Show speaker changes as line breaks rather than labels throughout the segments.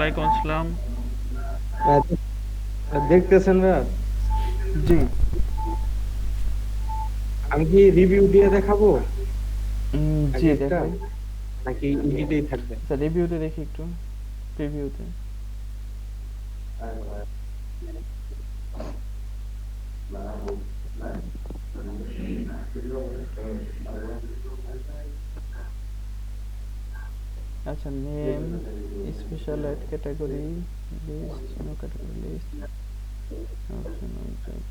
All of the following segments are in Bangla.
ওয়ালাইকুম আসসালাম।
আহ, দেখতেছেন ভাইয়া?
জি।
আমি কি রিভিউ দিয়ে দেখাবো
জি
আগে একটা,
দেখাই।
নাকি এডিটেই থাকবে?
আচ্ছা রিভিউতে দেখি একটু, প্রিভিউতে। আচ্ছা name, special ad category, list, no category list, option wizard.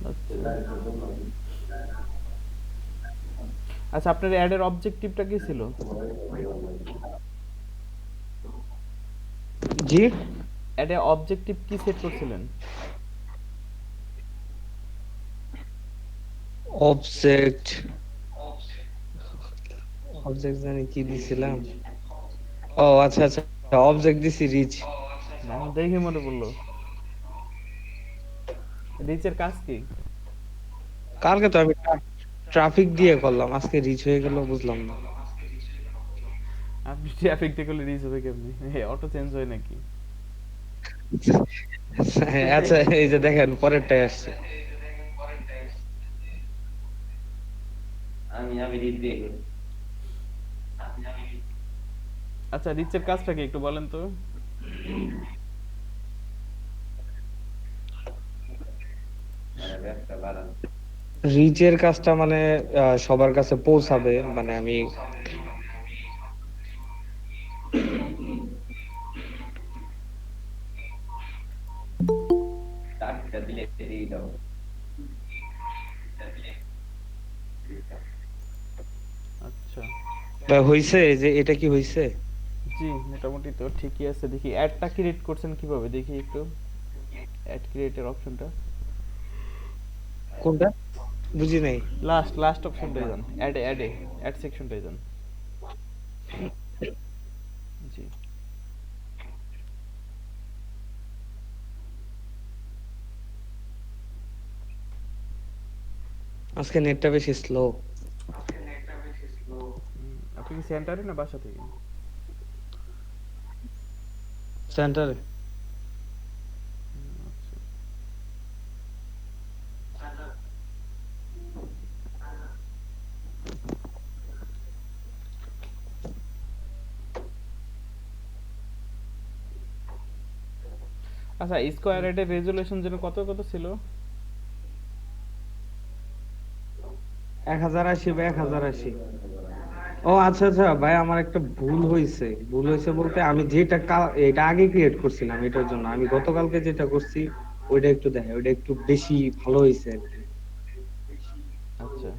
আচ্ছা আচ্ছা, আপনার অ্যাডের অবজেক্টিভটা কি ছিল?
জি।
অ্যাডে অবজেক্টিভ কি সেট করছিলেন?
অবজেক্ট অবজেক্ট জানি কি দিছিলাম। ও আচ্ছা আচ্ছা, অবজেক্ট দিছি রিচ।
এখন দেখে মনে পড়লো, রিচের কাজ কি?
কালকে তো আমি ট্রাফিক দিয়ে করলাম, আজকে রিচ হয়ে গেল, বুঝলাম না।
আপনি ট্রাফিক দিয়ে করলে রিচ হবে কেমনি? অটো চেঞ্জ হয় নাকি?
আচ্ছা, এই যে দেখেন পরেরটাই আসছে।
আচ্ছা রিচের কাজটা কি একটু বলেন তো।
রিচের কাজটা মানে সবার কাছে পৌঁছাবে, মানে আমি
আচ্ছা।
হইছে যে এটা কি হইছে?
জি মোটামুটি তো ঠিকই আছে। দেখি অ্যাডটা ক্রিয়েট করছেন কিভাবে, দেখি একটু অ্যাড ক্রিয়েটের অপশনটা।
কোনটা? বুঝি নাই।
লাস্ট লাস্ট অপশনটাই যান, অ্যাড সেকশনটাই যান। জি।
আজকে নেটটা বেশি স্লো।
আপনি কি সেন্টারে না বাসা থেকে?
সেন্টারে।
আচ্ছা। আচ্ছা স্কোয়ার অ্যাডের রেজুলেশন যেন কত কত ছিল?
1080 by 1080। ও আচ্ছা আচ্ছা ভাই, আমার একটা ভুল হয়েছে। ভুল হয়েছে বলতে, আমি যেটা এটা আগে ক্রিয়েট করছিলাম, এটার জন্য আমি গতকালকে যেটা করছি ওইটা একটু দেখে, ওইটা একটু বেশি ভালো হয়েছে আর কি।
আচ্ছা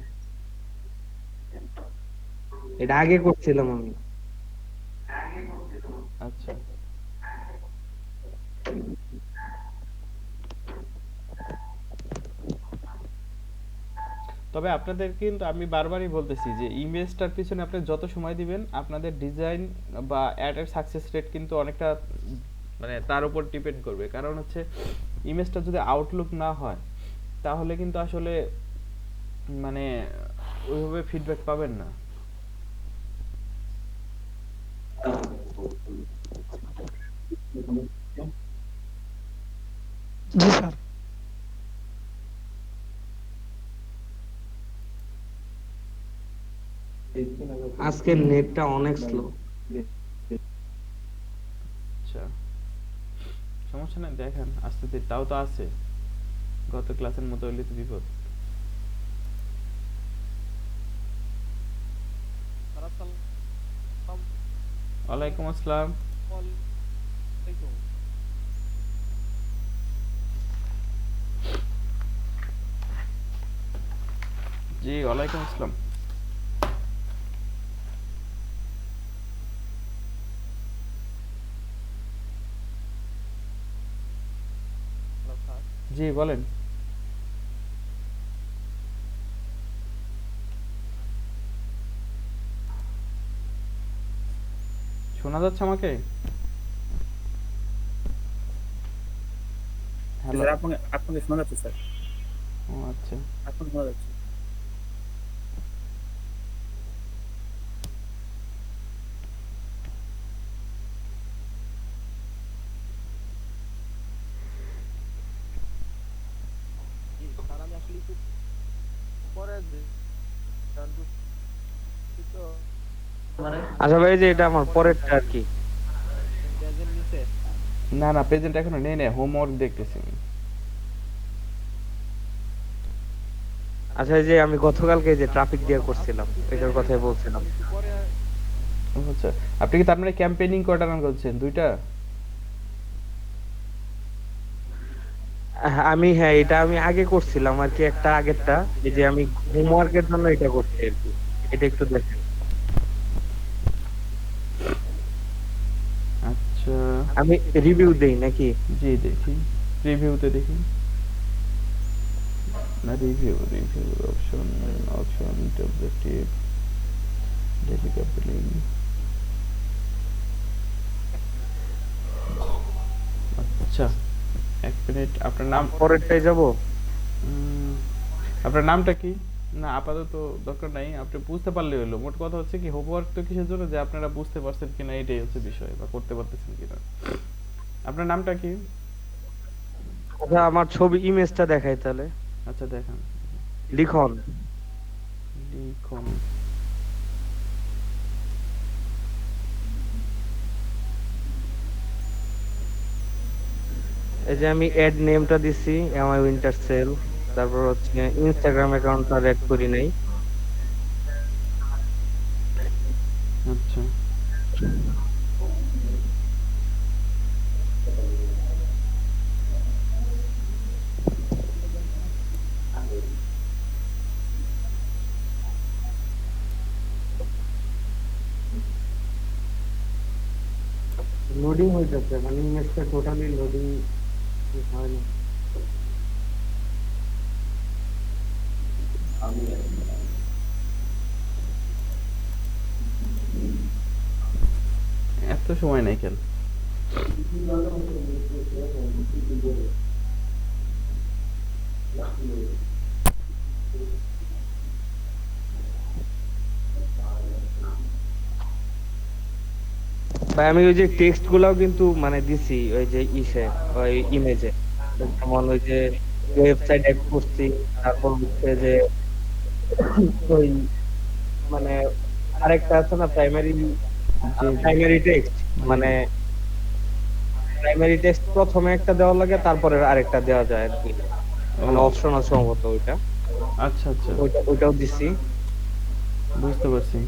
এটা আগে করছিলাম আমি।
আচ্ছা। তবে আপনাদের কিন্তু আমি বারবারই বলতেছি যে ইমেজটার পিছনে আপনি যত সময় দিবেন আপনাদের ডিজাইন বা অ্যাডের সাকসেস রেট কিন্তু অনেকটা মানে তার উপর ডিপেন্ড করবে। কারণ হচ্ছে ইমেজটা যদি আউটলুক না হয় তাহলে কিন্তু আসলে মানে ওইভাবে ফিডব্যাক পাবেন না।
জি স্যার। আজকের নেটটা অনেক স্লো।
আচ্ছা সমস্যা নাই, দেখেন আস্তে ধীরে, তাও তো আছে। গত ক্লাসের মতো হইলে তো বিপদ।
স্যার আসসালামু
ওয়ালাইকুম আসসালাম।
আলাইকুম।
জি ওয়ালাইকুম আসসালাম।
Hello sir.
জি বলেন। শোনা যাচ্ছে আমাকে? হ্যালো।
স্যার আপনাকে আপনাকে শোনা যাচ্ছে স্যার।
ও আচ্ছা।
আপনাকে শোনা যাচ্ছে। একটু পরে কারণ বুঝছি তো
আচ্ছা ভাই, যে এটা আমার পরেরটা আর কি।
প্রেজেন্ট নিচে
না না, প্রেজেন্ট এখনো নেই, নেই হোমওয়ার্ক দেখতেছি আমি।
আচ্ছা, এই যে আমি গতকালকে যে ট্রাফিক দিয়ে করছিলাম এটার কথাই বলছিলাম।
একটু পরে
আচ্ছা, আপনি কি তার মানে ক্যাম্পেইনিং কয়টা রান করছেন, দুইটা?
আমি, হ্যাঁ, এটা আমি আগে করছিলাম আর কি, একটা আগেরটা। এই যে আমি হোমওয়ার্কের জন্য এটা করছি আর কি। এটা একটু দেখেন।
আচ্ছা,
আমি রিভিউ দেই নাকি?
জি দেখি, রিভিউতে দেখি। না, review option, option objective, daily campaigning. আচ্ছা, এক মিনিট, আপনার নাম?
পরেরটাই যাব।
উম, আপনার নামটা কি? না আপাতত দরকার নাই, আপনি বুঝতে পারলে হলো। মোট কথা হচ্ছে কি, হোমওয়ার্ক তো কিসের জন্য, যে আপনারা বুঝতে পারছেন কিনা এটাই হচ্ছে বিষয়, বা করতে পারতেছেন কিনা। আপনার নামটা কি?
আচ্ছা, আমার ছবি ইমেজটা দেখাই তাহলে।
আচ্ছা দেখান।
লিখন।
লিখন।
এই যে আমি অ্যাড নেমটা দিছি এমআই উইন্টার সেল। তারপর হচ্ছে ইনস্টাগ্রাম অ্যাকাউন্টটা অ্যাড করি নাই।
আচ্ছা,
লোডিং হইতেছে, মানে ইমেজটা টোটালি লোডিং হয় না।
এত সময় নাই কেন?
ভাই আমি ওই যে টেক্সট গুলাও কিন্তু মানে দিছি ওই যে ওই ইমেজে। যেমন ওই যে ওয়েবসাইট অ্যাড করছি। তারপর হচ্ছে যে ওই মানে আরেকটা আছে না, প্রাইমারি
জি জি
প্রাইমারি টেক্সট।
জি
মানে
জি।
প্রাইমারি টেক্সট প্রথমে একটা দেওয়া লাগে, তারপরে আরেকটা দেওয়া যায় আর কি। মানে
ও
অপশন আছে সম্ভবত ওইটা।
আচ্ছা আচ্ছা,
ওইটাও দিছি।
বুঝতে পারছি।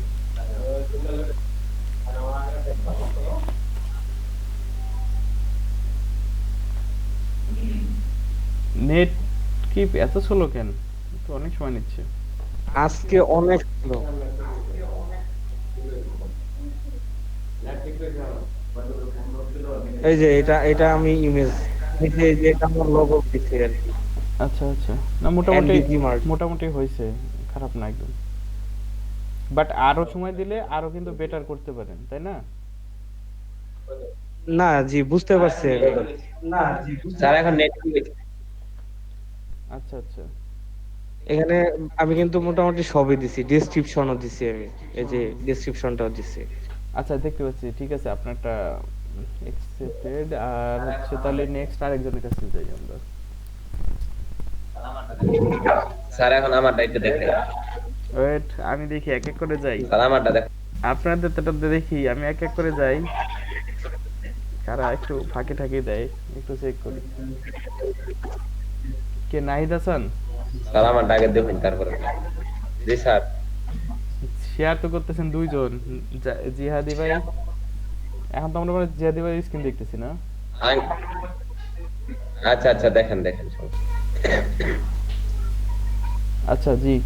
নেট কি এত স্লো কেন? তো অনেক সময় নিচ্ছে।
আজকে অনেক slow। এই যে এটা এটা আমি ইমেজ, এই যে এটা আমার লোগো দিছি আর কি।
আচ্ছা আচ্ছা, না মোটামুটি,
এনডিজি মার্ক।
মোটামুটি হয়েছে, খারাপ না একদম। বাট আরো সময় দিলে আরো কিন্তু বেটার করতে পারেন, তাই না?
না জি, বুঝতে পারছি আমি।
স্যার এখন নেট
আচ্ছা আচ্ছা
এখানে আমি কিন্তু মোটামুটি সবই দিছি, ডেসক্রিপশনও দিছি আমি। এই যে ডেসক্রিপশনটাও দিছি।
আচ্ছা, দেখতে পাচ্ছি, ঠিক আছে, আপনারটা একসেপ্টেড। আর হচ্ছে তাহলে নেক্সট আরেকজনের কাছে যাই আমরা।
স্যার এখন আমারটা একটু দেখেন।
ওয়েট, আমি দেখি, এক এক করে যাই।
স্যার আমারটা দেখেন।
আপনাদের তো দেখি, আমি এক এক করে যাই। কারা একটু ফাঁকি ঠাকি দেয়, একটু চেক করি। কে, নাহিদ হাসান?
স্যার আমারটা আগে দেখুন তারপরে। জি স্যার।
শেয়ার তো করতেছেন দুইজন, জিহাদি ভাই। এখন তো আমরা মানে জিহাদি ভাই স্ক্রিন দেখতেছি না।
আং- আচ্ছা আচ্ছা, দেখেন দেখেন সব।
আচ্ছা জি।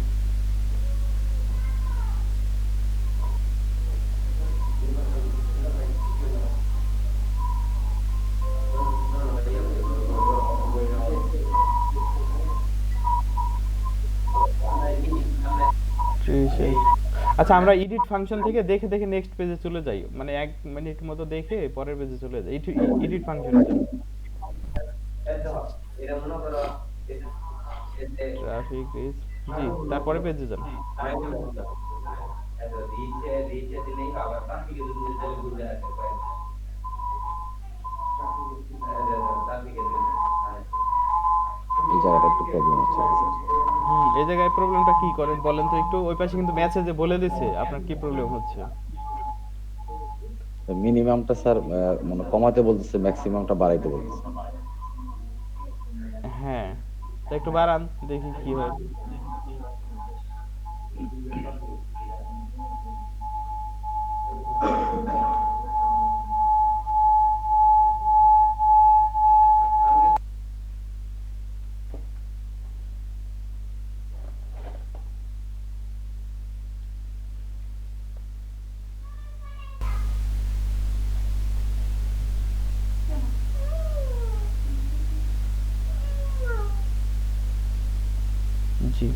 আচ্ছা, আমরা এডিট ফাংশন থেকে দেখে দেখে নেক্সট পেজে চলে যাই, মানে 1 মিনিট মতো দেখে পরের পেজে চলে যাই, এডিট ফাংশনে যান। ট্রাফিক রিচ, জি, তারপরে পেজে যান।
এই জায়গাটা একটু প্রবলেম হচ্ছে স্যার।
এই জায়গায় প্রবলেমটা কি করেন বলেন তো একটু, ওই পাশে কিন্তু মেসেজে বলে দিছে আপনার কি প্রবলেম হচ্ছে।
মিনিমামটা স্যার মানে কমাতে বলতেছে, ম্যাক্সিমামটা বাড়াইতে বলতেছে।
হ্যাঁ, তা একটু বাড়ান দেখি কি হয়। জি।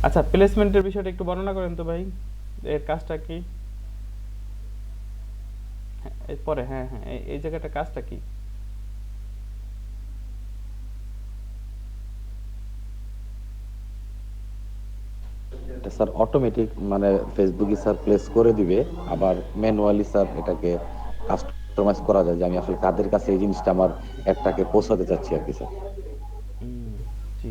আচ্ছা, প্লেসমেন্টের বিষয়টা একটু বর্ণনা করেন তো ভাই, এর কাজটা কি? হ্যাঁ, এরপরে হ্যাঁ হ্যাঁ এই জায়গাটা কাজটা কি?
এটা স্যার অটোমেটিক মানে ফেসবুকই স্যার প্লেস করে দিবে, আবার ম্যানুয়ালি স্যার এটাকে কাস্টমাইজ করা যায় যে আমি আসলে কাদের কাছে এই জিনিসটা আমার অ্যাডটাকে পৌঁছাতে চাচ্ছি আর কি স্যার।
হুম, জি।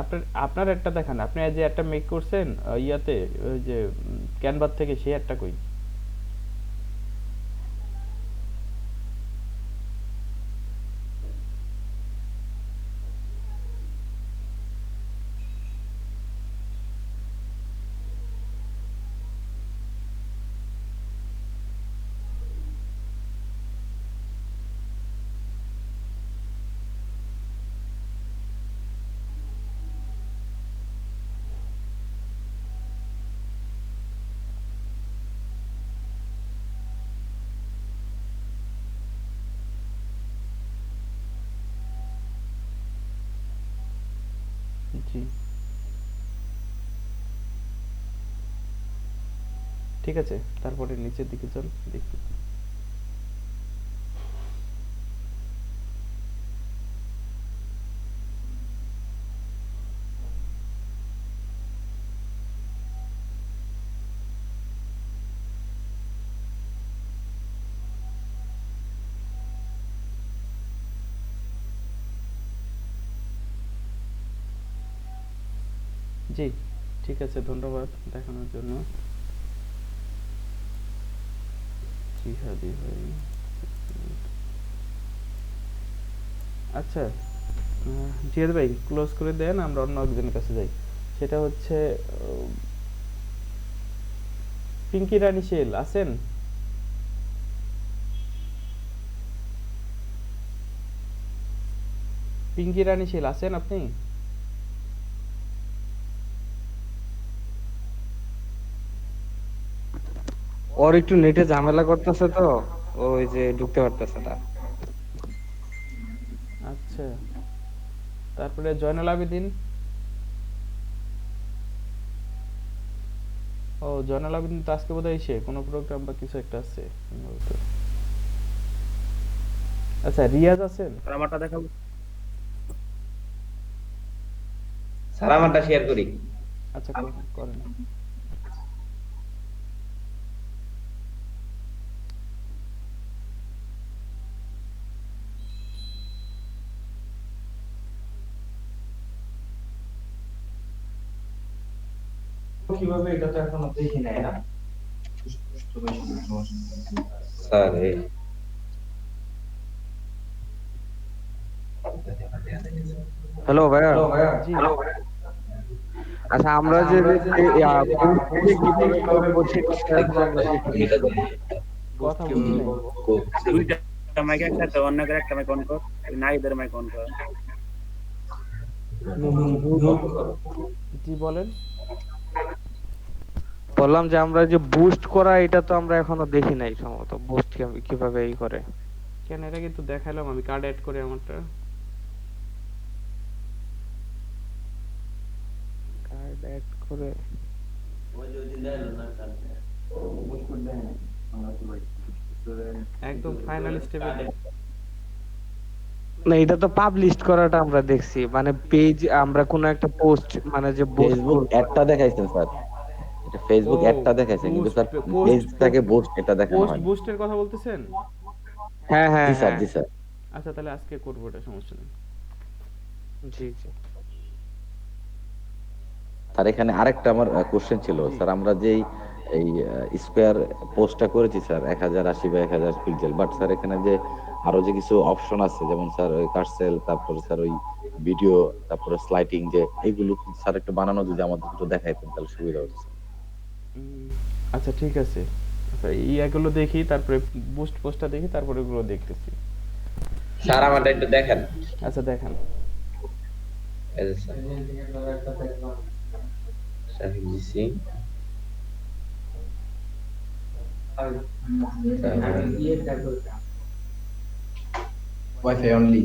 আপনার আপনার একটা দেখান, আপনি যে একটা মেক করছেন ইয়াতে, ওই যে ক্যানভা থেকে, সেই একটা কই? জি, ঠিক আছে, তারপরে নিচের দিকে চল দেখি। জি, ঠিক আছে, ধন্যবাদ দেখানোর জন্য। জিহাদি ভাই, আচ্ছা, জিহাদ ভাই ক্লোজ করে দেন, আমরা অন্য একজনের কাছে যাই। সেটা হচ্ছে পিঙ্কি রানী শেল আছেন? পিঙ্কি রানী শেল আছেন আপনি?
ওর একটু নেটে ঝামেলা করতেছে তো, ওই যে ঢুকতে পারতেছে না।
আচ্ছা, তারপরে জয়নাল আবেদিন। ও, জয়নাল আবেদিন তো আজকে বোধহয় এসে কোনো প্রোগ্রাম বা কিছু একটা আছে সম্ভবত। আচ্ছা, রিয়াজ আছেন?
আমারটা দেখাবো।
স্যার আমারটা শেয়ার করি।
আচ্ছা, করেন।
কিভাবে, এটা তো এখনো দেখি নাই না।
স্যার এই
হ্যালো ভাইয়া।
জি,
আচ্ছা, আমরা যে boost থেকে কিভাবে করবো সেটা তো এখন আমরা দেখি নাই।
এটা
কথা বুঝি নাই।
দুইটা মাইক একসাথে অন করে, একটা মাইক অন কর, নাহিদের মাইক অন কর।
জি, বলেন।
বললাম যে আমরা যে বুস্ট করা, এটা তো আমরা এখনো দেখি নাই সম্ভবত, বুস্ট কিভাবে এই করে।
কেন, এটা কিন্তু দেখাইলাম আমি, কার্ড অ্যাড করে আমারটা। অ্যাড করে একদম ফাইনাল স্টেপে।
না, এটা তো পাবলিশ করাটা আমরা দেখছি, মানে পেজ আমরা কোনো একটা পোস্ট মানে যে পোস্ট
ফেসবুক
করব।
অ্যাডটা দেখাইছেন স্যার, এটা
ও
ফেসবুক অ্যাডটা দেখাইছেন, কিন্তু
বুস্ট
স্যার
পোস্ট
পেজটাকে বুস্ট এটা দেখানো
পোস্ট
হয়নি।
বুস্টের কথা বলতেছেন?
হ্যাঁ হ্যাঁ
জি স্যার,
হ্যাঁ,
জি স্যার।
আচ্ছা তাহলে আজকে করবো, এটা সমস্যা নেই।
জি জি।
স্যার এখানে আরেকটা আমার কোশ্চেন ছিল
জি।
স্যার, আমরা যেই এই স্কোয়ার পোস্টটা করেছি স্যার 1080 বা 1000 পিক্সেল, বাট স্যার এখানে যে আরো যে কিছু অপশন আছে, যেমন স্যার ওই কার্সেল, তারপরে স্যার ওই ভিডিও, তারপরে স্লাইডিং, যে এইগুলো স্যার একটু বানানো যদি আমাদের একটু দেখাইতেন তাহলে সুবিধা হতো স্যার।
উম, আচ্ছা ঠিক আছে। আচ্ছা ইয়াগুলো দেখি, তারপরে বুস্ট পোস্টটা দেখি, তারপরে ওগুলো দেখতেছি।
স্যার আমারটা একটু দেখেন।
আচ্ছা দেখান।
এই যে স্যার, শাহিদ জিসি,
ওয়াইফাই অনলি,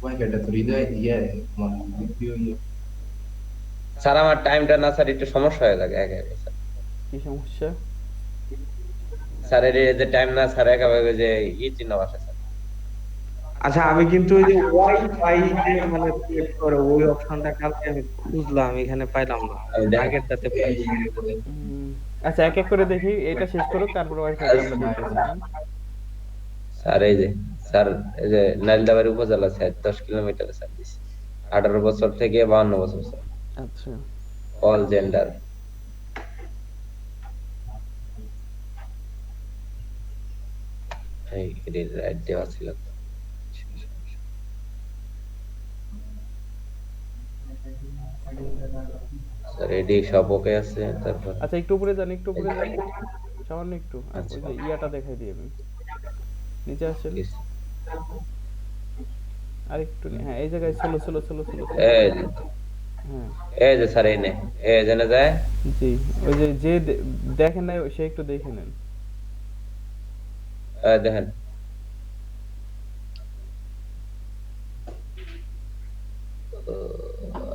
ওয়াইফাইটা তো হৃদয় দিয়ে তোমার ভিডিও
স্যার আমার টাইমটা না স্যার একটু সমস্যা হয়ে থাকে একা একা স্যার।
কি সমস্যা?
স্যার এর এই যে টাইম না স্যার একেবারে যে চিহ্ন আসে স্যার।
আচ্ছা, আমি কিন্তু ওই যে ওয়াইফাই যে মানে সিলেক্ট করে ওই অপশনটা কালকে আমি খুঁজলাম, এখানে পাইলাম না।
এই দেখেন।
আগেরটাতে পাইছি।
আচ্ছা এক এক করে দেখি, এটা শেষ করুক তারপর ওয়াইফাইটা আমরা দেখতেছি।
স্যার এই যে স্যার, এই যে নাইলদাবাড়ি উপজেলা স্যার 10 কিলোমিটার স্যার দিছি, 18 বছর থেকে 52 বছর স্যার,
আচ্ছা
অল জেন্ডার। এই এর রাইট দেওয়া ছিল তো। স্যার এডি সব ওকে আছে, তারপর
আচ্ছা একটু উপরে যান, একটু উপরে যান, সামান্য একটু। আর ওই যে ইয়াটা দেখাই দিই আমি, নিচে আসেন আর একটু হ্যাঁ এই জায়গায় slow slow slow slow slow.
এই যে
হ্যাঁ
এই যে স্যার এই নে, এই জেনে যায়।
জি, ওই যে যে দেখেন না সে একটু দেখে নেন।
দেখেন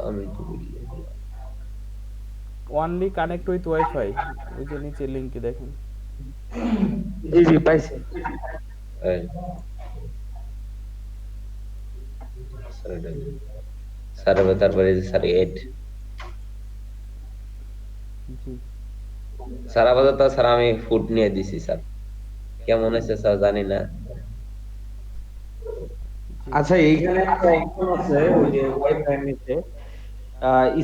আমি তো বুঝি
অনলি কানেক্ট উইথ ওয়াইফাই, ওই যে নিচে লিংকে দেখেন।
জি জি পাইছি।
এই স্যার এটা স্যার তারপরে এই যে স্যার 8
জি
স্যার আপাতত স্যার আমি ফুড নিয়ে দিছি স্যার, কেমন হয়েছে স্যার জানি না।
আচ্ছা, এইখানে একটা অপশন আছে ওই যে ওয়াইফাই নিচে,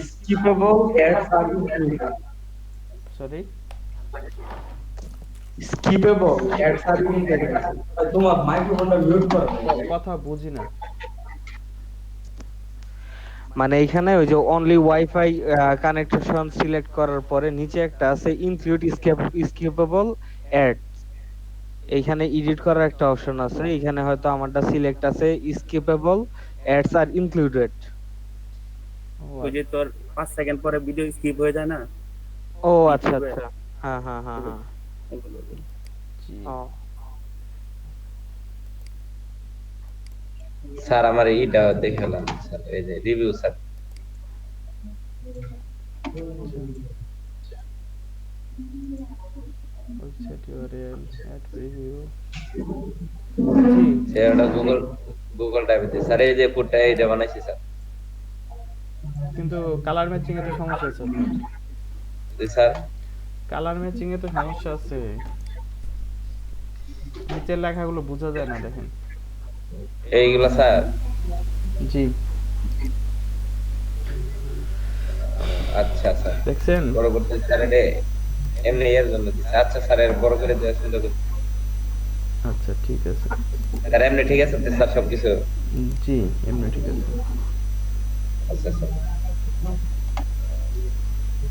skippable ads are included.
Sorry
skippable ads are included. তোমার মাইক্রোফোনটা মিউট করো।
কথা বুঝি না।
মানে এখানে ওই যে অনলি ওয়াইফাই কানেকশন সিলেক্ট করার পরে নিচে একটা আছে ইনক্লুড স্কিপেবল অ্যাড। এইখানে এডিট করার একটা অপশন আছে, এখানে হয়তো আমারটা সিলেক্ট আছে স্কিপেবল অ্যাডস আর ইনক্লুডেড।
ও
ওই যে তোর 5 সেকেন্ড পরে ভিডিও স্কিপ হয়ে যায় না,
ও আচ্ছা আচ্ছা, হ্যাঁ হ্যাঁ হ্যাঁ হ্যাঁ।
ওগুলো।
জি
ও
স্যার আমার এইটা দেখালাম স্যার, এই যে review sir.
Website URL add preview. জি
সেটা গুগল ড্রাইভে স্যার, এই যে ফুডটা এইটা বানাইছি স্যার।
কিন্তু কালার ম্যাচিং এ তো সমস্যা আছে আপনার।
জি স্যার,
কালার ম্যাচিং এ তো সমস্যা আছে, নিচের লেখাগুলো বোঝা যায় না দেখেন।
এইগুলা স্যার।
জি
আচ্ছা স্যার,
দেখছেন?
পরবর্তী স্যার এটা এমনি এর জন্য দিচ্ছে। আচ্ছা স্যার এর বড় করে দেওয়া সুন্দর করে।
আচ্ছা ঠিক আছে।
স্যার এমনি ঠিক আছে তো স্যার সবকিছু?
জি এমনি ঠিক আছে।
আচ্ছা স্যার,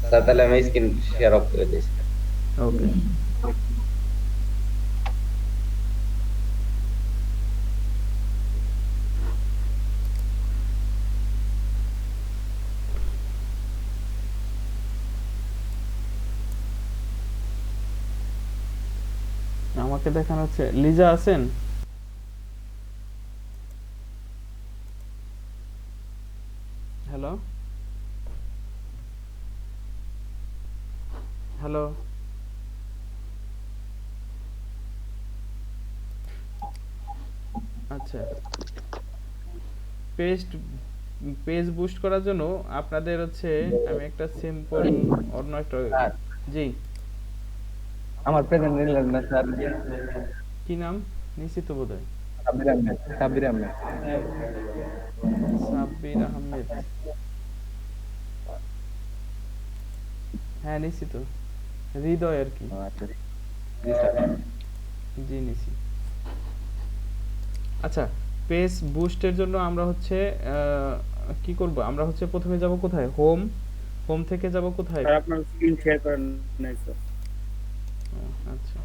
স্যার তাহলে আমি স্ক্রিন শেয়ার অফ করে দিয়েছি।
ওকে আমাকে দেখানো হচ্ছে। লিজা আছেন? হ্যালো আচ্ছা, পেজ বুস্ট করার জন্য আপনাদের হচ্ছে আমি একটা সিম্পল অন্য একটা, জি
আমার প্রেজেন্ট নিলেন না স্যার।
কি নাম নিশ্চিত বোধহয়
সাব্বির আহমেদ, সাব্বির আহমেদ।
সাব্বির আহমেদ, হ্যাঁ নিশ্চিত, হৃদয় আর কি,
আচ্ছা জি স্যার।
জি নিছি। আচ্ছা, পেজ বুস্টের জন্য আমরা হচ্ছে কি করব, আমরা হচ্ছে প্রথমে যাব কোথায়, হোম থেকে যাব কোথায়,
স্যার আপনার স্ক্রিন শেয়ার করেন নাই স্যার।
ও, আচ্ছা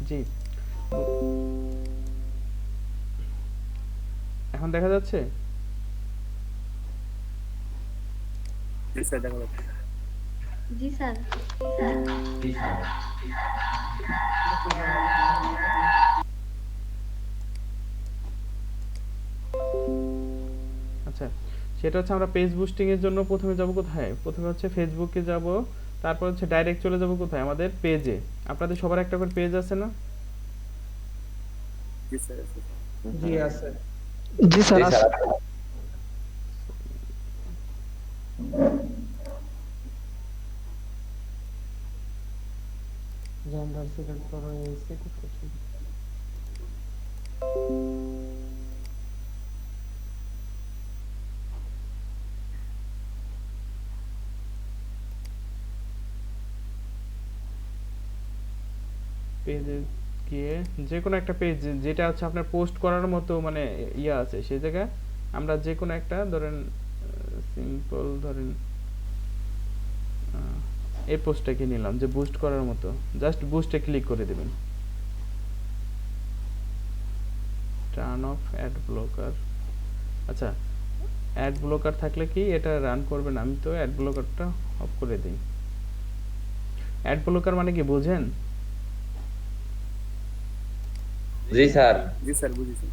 জি, এখন দেখা যাচ্ছে?
জি স্যার দেখা যাচ্ছে।
জি স্যার।
আচ্ছা, সেটা হচ্ছে আমরা পেজ বুস্টিং এর জন্য প্রথমে যাব কোথায়, প্রথমে হচ্ছে ফেসবুকে যাব, তারপর হচ্ছে ডাইরেক্ট চলে যাব কোথায়, আমাদের পেজে। আপনাদের সবার একটা করে পেজ আছে না?
জি স্যার আছে।
জি আছে।
জি স্যার।
জি স্যার।
জেন্ডার সিলেক্ট করো, এই সিলেক্ট করছি।
পেজে গিয়ে যে কোনো একটা পেজ যেটা হচ্ছে আপনার পোস্ট করার মতো মানে ইয়া আছে, সেই জায়গায় আমরা যে কোনো একটা ধরেন সিম্পল ধরেন এই পোস্টটাকে নিলাম যে বুস্ট করার মতো, জাস্ট বুস্টে ক্লিক করে দেবেন, টার্ন অফ অ্যাড ব্লকার। আচ্ছা, অ্যাড ব্লকার থাকলে কি এটা রান করবে না, আমি তো অ্যাড ব্লকারটা অফ করে দিই। অ্যাড ব্লকার মানে কি বোঝেন?
জি স্যার।
জি স্যার বুঝেছি।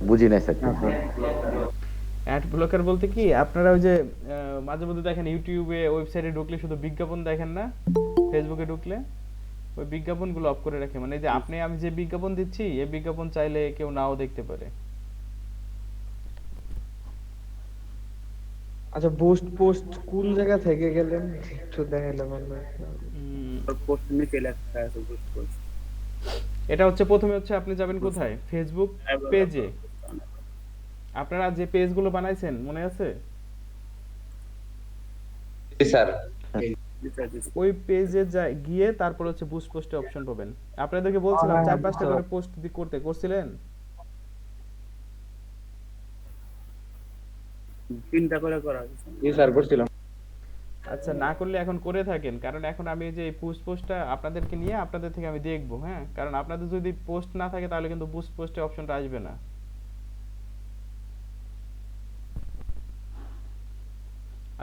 বুঝি নাই স্যার।
অ্যাড ব্লকার বলতে কি, আপনারা ওই যে মাঝে মধ্যে দেখেন ইউটিউবে ওয়েবসাইটে ঢুকলে শুধু বিজ্ঞাপন দেখেন না, ফেসবুকে ঢুকলে ওই বিজ্ঞাপনগুলো অফ করে রাখে, মানে এই যে আপনি আমি যে বিজ্ঞাপন দিচ্ছি এই বিজ্ঞাপন চাইলে কেউ নাও দেখতে পারে।
আচ্ছা, পোস্ট কোন জায়গা থেকে গেলেন একটু দেখাইলে ভালো হয়।
পোস্ট নিচে লেখা আছে বুস্ট পোস্ট।
এটা হচ্ছে প্রথমে হচ্ছে আপনি যাবেন কোথায়, ফেসবুক পেজে। আপনারা যে পেজগুলো বানাইছেন মনে আছে,
জি স্যার।
জি স্যার জি স্যার।
ওই পেজে গিয়ে তারপর হচ্ছে বুস্ট পোস্টে অপশন পাবেন। আপনাদেরকে বলছিলাম
হ্যাঁ,
4-5টা
বুঝতে
করে পোস্ট করছিলেন।
3টা করে করা আছে স্যার।
জি স্যার করছিলাম।
আচ্ছা, না করলে এখন করে থাকেন, কারণ এখন আমি যে বুস্ট পোস্টটা আপনাদেরকে নিয়ে আপনাদের থেকে আমি দেখবো, হ্যাঁ, কারণ আপনাদের যদি পোস্ট না থাকে তাহলে কিন্তু বুস্ট পোস্টে অপশনটা আসবে না।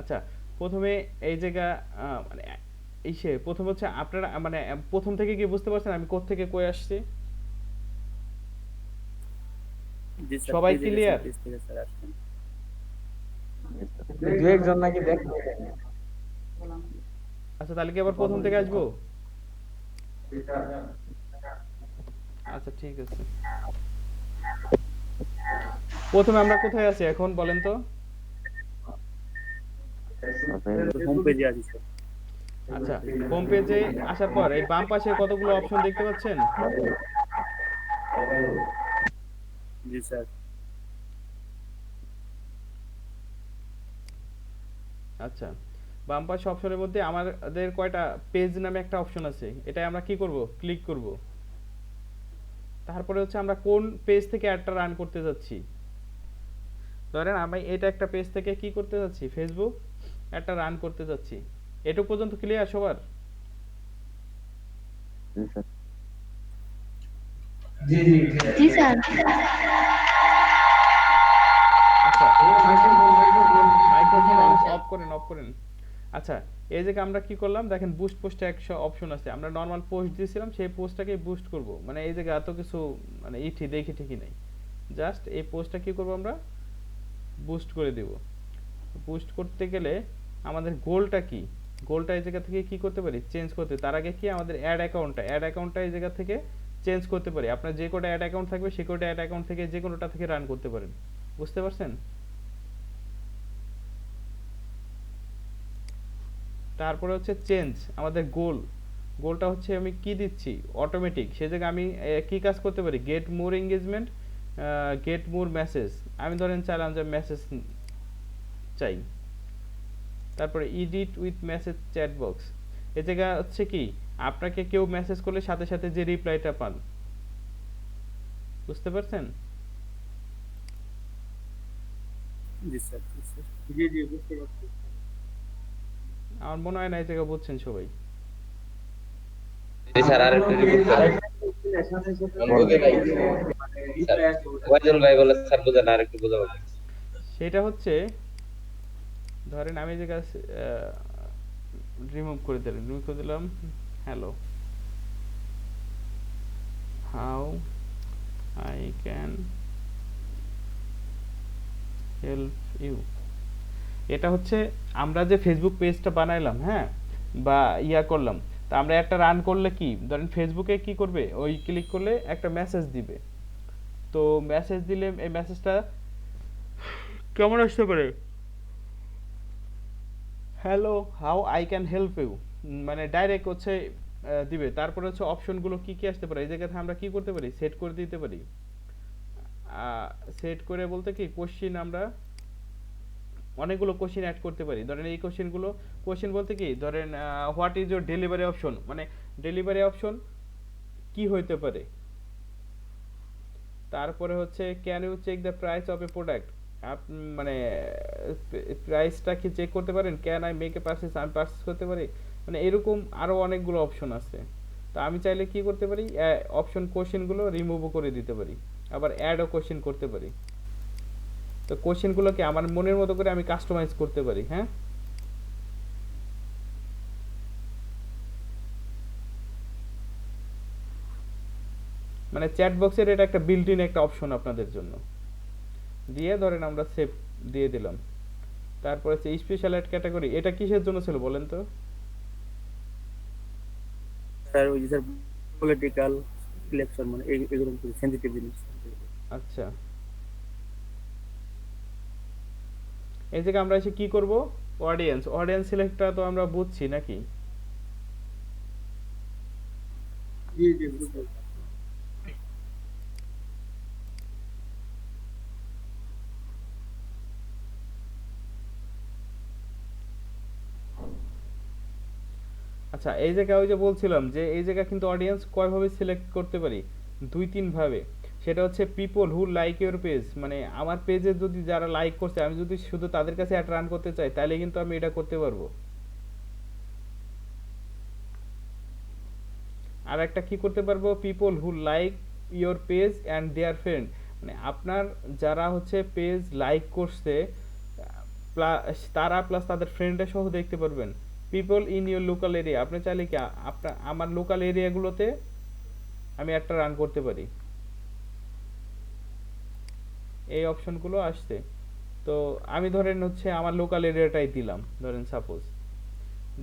আচ্ছা, প্রথমে এই জায়গা মানে প্রথম হচ্ছে আপনারা মানে প্রথম থেকে কি বুঝতে পারছেন আমি কোত্থেকে কই আসছি?
জি স্যার
সবাই
পেজে
clear?
পেজ থেকে স্যার আসছেন।
দু একজন নাকি দেখ।
আচ্ছা, তাহলে কি আবার প্রথম থেকে আসবো? আচ্ছা ঠিক আছে, প্রথমে আমরা কোথায় আছি এখন বলেন তো?
হোম পেজে আছি স্যার।
আচ্ছা, হোম পেজে আসার পর এই বাম পাশে কতগুলো অপশন দেখতে পাচ্ছেন?
জি স্যার।
আচ্ছা, বাম পাশে অপশনের মধ্যে আমাদের কয়টা পেজ নামে একটা অপশন আছে, এটাই আমরা কি করব, ক্লিক করব। তারপরে হচ্ছে আমরা কোন পেজ থেকে অ্যাডটা রান করতে যাচ্ছি। ধরেন আমি এটা একটা পেজ থেকে কি করতে যাচ্ছি, ফেসবুক অ্যাডটা রান করতে যাচ্ছি। এটুক পর্যন্ত ক্লিয়ার সবার?
জি স্যার।
আচ্ছা, মাইক্রোফোন অফ করেন। আচ্ছা, এই জায়গায় আমরা কি করলাম দেখেন, বুস্ট পোস্টে একটা অপশন আছে, আমরা নরমাল পোস্ট দিয়েছিলাম সেই পোস্টটাকে বুস্ট করব, মানে এই জায়গায় এত কিছু মানে দেখি ঠিকই নাই। জাস্ট এই পোস্টটা কি করব আমরা বুস্ট করে দেব। বুস্ট করতে গেলে আমাদের গোলটা কি, গোলটা এই জায়গা থেকে কি করতে পারি চেঞ্জ করতে। তার আগে কি আমাদের অ্যাড অ্যাকাউন্টটা এই জায়গা থেকে চেঞ্জ করতে পারি। আপনার যে কোটা অ্যাড অ্যাকাউন্ট থাকবে সে কোটা অ্যাড অ্যাকাউন্ট থেকে যে কোনোটা থেকে রান করতে পারেন। বুঝতে পারছেন? তারপরে হচ্ছে চেঞ্জ আমাদের গোলটা হচ্ছে আমি কি দিচ্ছি অটোমেটিক। সে জায়গায় আমি কি কাজ করতে পারি get more engagement, get more message. আমি ধরেন চাইলাম যে মেসেজ চাই। তারপরে edit with message chat box, এ জায়গা হচ্ছে কি আপনাকে কেউ মেসেজ করলে সাথে সাথে যে রিপ্লাইটা পান। বুঝতে পারছেন?
জি স্যার বুঝতে পারছি।
আমার মনে হয় না এই জায়গা বুঝছেন সবাই।
জি স্যার আর একটু রিপিট করেন। স্যার ওয়াইদুল ভাই বলে স্যার বুঝেন, আর একটু বোঝাবো।
সেটা হচ্ছে ধরেন আমি যে কাজ রিমুভ করে দিলাম hello how I can help you. এটা হচ্ছে আমরা যে ফেসবুক পেজটা বানাইলাম, হ্যাঁ, বা ইয়া করলাম, তা আমরা একটা রান করলে কি ধরেন ফেসবুকে কি করবে ওই ক্লিক করলে একটা মেসেজ দিবে। তো মেসেজ দিলে এই মেসেজটা কেমন আসতে পারে, hello how I can help you, মানে ডাইরেক্ট হচ্ছে দিবে। তারপরে হচ্ছে অপশনগুলো কি কি আসতে পারে এই জায়গাতে আমরা কি করতে পারি সেট করে দিতে পারি। সেট করে বলতে কি কোশ্চিন আমরা অনেকগুলো কোশ্চিন অ্যাড করতে পারি। ধরেন এই কোশ্চিন বলতে কি ধরেন what is your delivery option, মানে ডেলিভারি অপশন কি হইতে পারে। তারপরে হচ্ছে can you check the price of a product, মানে প্রাইসটা কি চেক করতে পারেন। Can I make a purchase, আমি পারচেজ করতে পারি। মানে এরকম আরো অনেকগুলো অপশন আছে। তো আমি চাইলে কি করতে পারি অপশন কোশ্চেনগুলো রিমুভও করে দিতে পারি, আবার অ্যাডও কোশ্চেন করতে পারি। তো কোশ্চেনগুলোকে আমার মনের মতো করে আমি কাস্টমাইজ করতে পারি। হ্যাঁ, মানে চ্যাট বক্সের এটা একটা বিল্ট ইন একটা অপশন আপনাদের জন্য দিয়ে ধরেন আমরা সেভ দিয়ে দিলাম। তারপরে হচ্ছে স্পেশাল অ্যাড ক্যাটাগরি, এটা কিসের জন্য ছিল বলেন তো?
স্যার ওই যে স্যার পলিটিক্যাল ইলেকশন মানে এগুলো সেনজিটিভ জিনিস।
আচ্ছা, এই জায়গায় আমরা এসে কি করব অডিয়েন্স সিলেক্টটা তো আমরা বুঝছি নাকি।
জি জি বুঝতে পারছি।
আচ্ছা, এই জায়গায় ওই যে বলছিলাম যে এই জায়গা কিন্তু অডিয়েন্স কয়ভাবে সিলেক্ট করতে পারি, 2-3 ভাবে। সেটা হচ্ছে people who like your page, মানে আমার পেজে যদি যারা লাইক করছে আমি যদি শুধু তাদের কাছে অ্যাড রান করতে চাই তাহলে কিন্তু আমি এটা করতে পারবো। আর একটা কি করতে পারবো people who like your page and their friend, মানে আপনার যারা হচ্ছে পেজ লাইক করছে তারা প্লাস তাদের ফ্রেন্ডের সহ দেখতে পারবেন। People in your local area, আপনি চাইলে কি আপনার আমার লোকাল এরিয়াগুলোতে আমি একটা রান করতে পারি। এই অপশনগুলো আসছে। তো আমি ধরেন হচ্ছে আমার লোকাল এরিয়াটাই দিলাম, ধরেন সাপোজ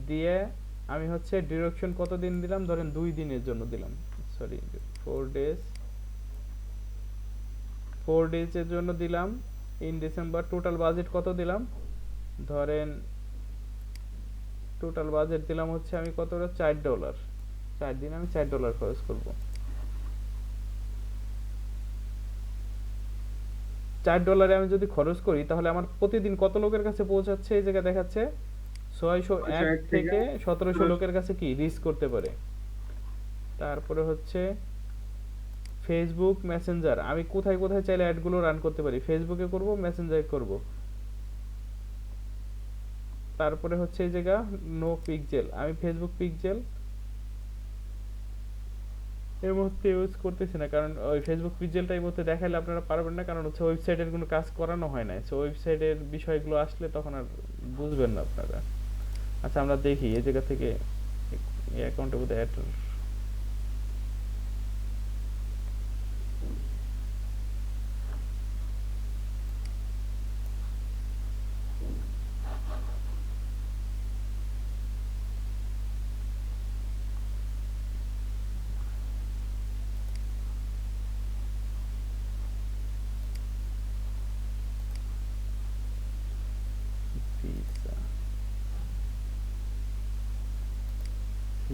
দিয়ে আমি হচ্ছে ডিরেকশন কতদিন দিলাম, ধরেন 2 দিনের জন্য দিলাম, সরি 4 ডেজের জন্য দিলাম ইন ডিসেম্বর। টোটাল বাজেট কত দিলাম, ধরেন টোটাল বাজেট দিলাম হচ্ছে আমি কত, $4। 4 দিন আমি $4 খরচ করব। $4 আমি যদি খরচ করি তাহলে আমার প্রতিদিন কত লোকের কাছে পৌঁছাচ্ছে এই জায়গায় দেখাচ্ছে 601 থেকে 1700 লোকের কাছে কি রিচ করতে পারে। তারপরে হচ্ছে ফেসবুক মেসেঞ্জার, আমি কোথায় কোথায় চাইলে অ্যাডগুলো রান করতে পারি, ফেসবুকে করব, মেসেঞ্জারে করব। তারপরে হচ্ছে এই জায়গা নো পিক্সেল, আমি ফেসবুক পিক্সেল এর মধ্যে ইউজ করতেছি না, কারণ ওই ফেসবুক পিক্সেলটা এই মধ্যে দেখাইলে আপনারা পারবেন না, কারণ হচ্ছে ওয়েবসাইটের কোনো কাজ করানো হয় না। সো ওয়েবসাইটের বিষয়গুলো আসলে তখন আর বুঝবেন না আপনারা। আচ্ছা আমরা দেখি এই জায়গা থেকে এই অ্যাকাউন্টে বোধহয় অ্যাড,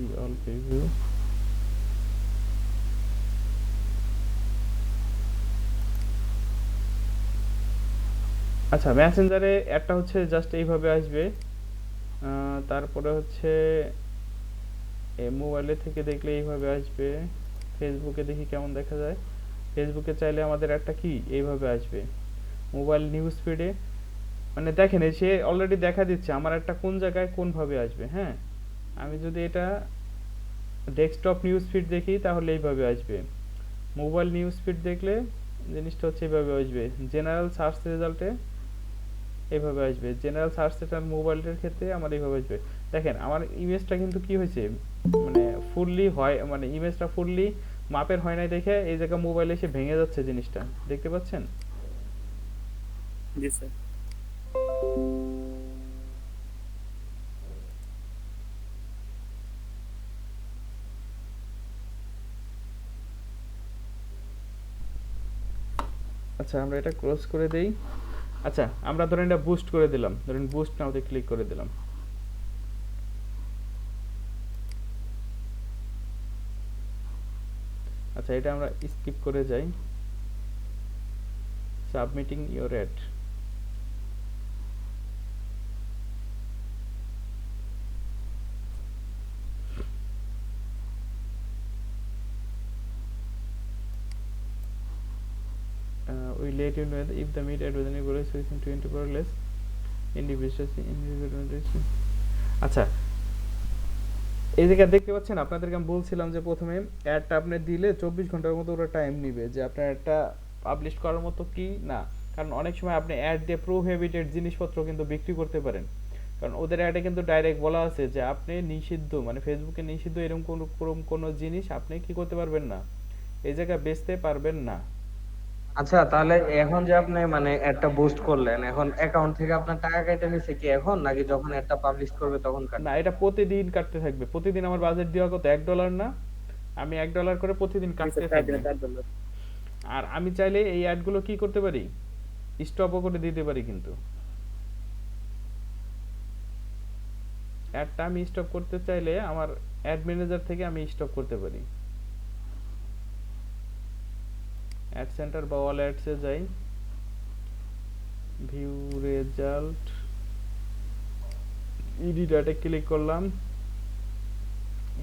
see all preview. আচ্ছা, মেসেঞ্জারে একটা হচ্ছে জাস্ট এইভাবে আসবে, তারপরে হচ্ছে মোবাইলে থেকে দেখলে এইভাবে আসবে। ফেসবুকে দেখি কেমন দেখা যায়। ফেসবুকে চাইলে আমাদের একটা কি এইভাবে আসবে মোবাইল নিউজ ফিডে। মানে দেখেন সে অলরেডি দেখা দিচ্ছে আমার একটা কোন জায়গায় কোন ভাবে আসবে। হ্যাঁ, আমি যদি এটা ডেস্কটপ নিউজ ফিড দেখি তাহলে এইভাবে আসবে। মোবাইল নিউজ ফিড দেখলে জিনিসটা হচ্ছে এইভাবে আসবে। জেনারেল সার্চ রেজাল্টে এইভাবে আসবে। জেনারেল সার্চ রেজাল্ট মোবাইলের ক্ষেত্রে আমার এইভাবে আসবে। দেখেন আমার ইমেজটা কিন্তু কি হয়েছে, মানে ফুললি হয়, মানে ইমেজটা ফুললি মাপের হয় নাই দেখে এই জায়গা মোবাইলে এসে ভেঙে যাচ্ছে জিনিসটা, দেখতে পাচ্ছেন?
জি স্যার।
আচ্ছা, আমরা এটা ক্লোজ করে দেই। আচ্ছা, আমরা ধরেন এটা বুস্ট করে দিলাম, ধরেন বুস্ট নাওতে ক্লিক করে দিলাম। আচ্ছা, এটা আমরা স্কিপ করে যাই। Submitting your ad. We let you know that if the meet advertising goes within 24 or less individual. আচ্ছা, এই জায়গায় দেখতে পাচ্ছেন আপনাদেরকে আমি বলছিলাম যে প্রথমে অ্যাডটা আপনি দিলে 24 ঘন্টার মতো ওরা টাইম নেবে যে আপনার অ্যাডটা পাবলিশ করার মতো কি না। কারণ অনেক সময় আপনি অ্যাড দিয়ে প্রোহিবিটেড জিনিসপত্র কিন্তু বিক্রি করতে পারেন। কারণ ওদের অ্যাডে কিন্তু ডাইরেক্ট বলা আছে যে আপনি নিষিদ্ধ, মানে ফেসবুকে নিষিদ্ধ এরকম কোনো জিনিস আপনি কি করতে পারবেন না, এই জায়গায় বেচতে পারবেন না।
আচ্ছা, তাহলে এখন যে আপনি মানে একটা বুস্ট করলেন, এখন অ্যাকাউন্ট থেকে আপনার টাকা কেটে নিছে কি এখন, নাকি যখন একটা পাবলিশ করবে তখন
না,
কাটবে?
এটা প্রতিদিন কাটতে থাকবে। প্রতিদিন আমার বাজেট দেওয়া কত, $1 না? আমি $1 করে প্রতিদিন
জি
কাটতে
স্যার, 4
থাকবে।
দিনে $4।
আর আমি চাইলে এই অ্যাডগুলো কি করতে পারি, স্টপও করে দিতে পারি। কিন্তু অ্যাডটা আমি স্টপ করতে চাইলে আমার অ্যাড ম্যানেজার থেকে আমি স্টপ করতে পারি। অ্যাড সেন্টার বা অল অ্যাডসে যাই, ভিউ রেজাল্ট, এডিট অ্যাডে ক্লিক করলাম,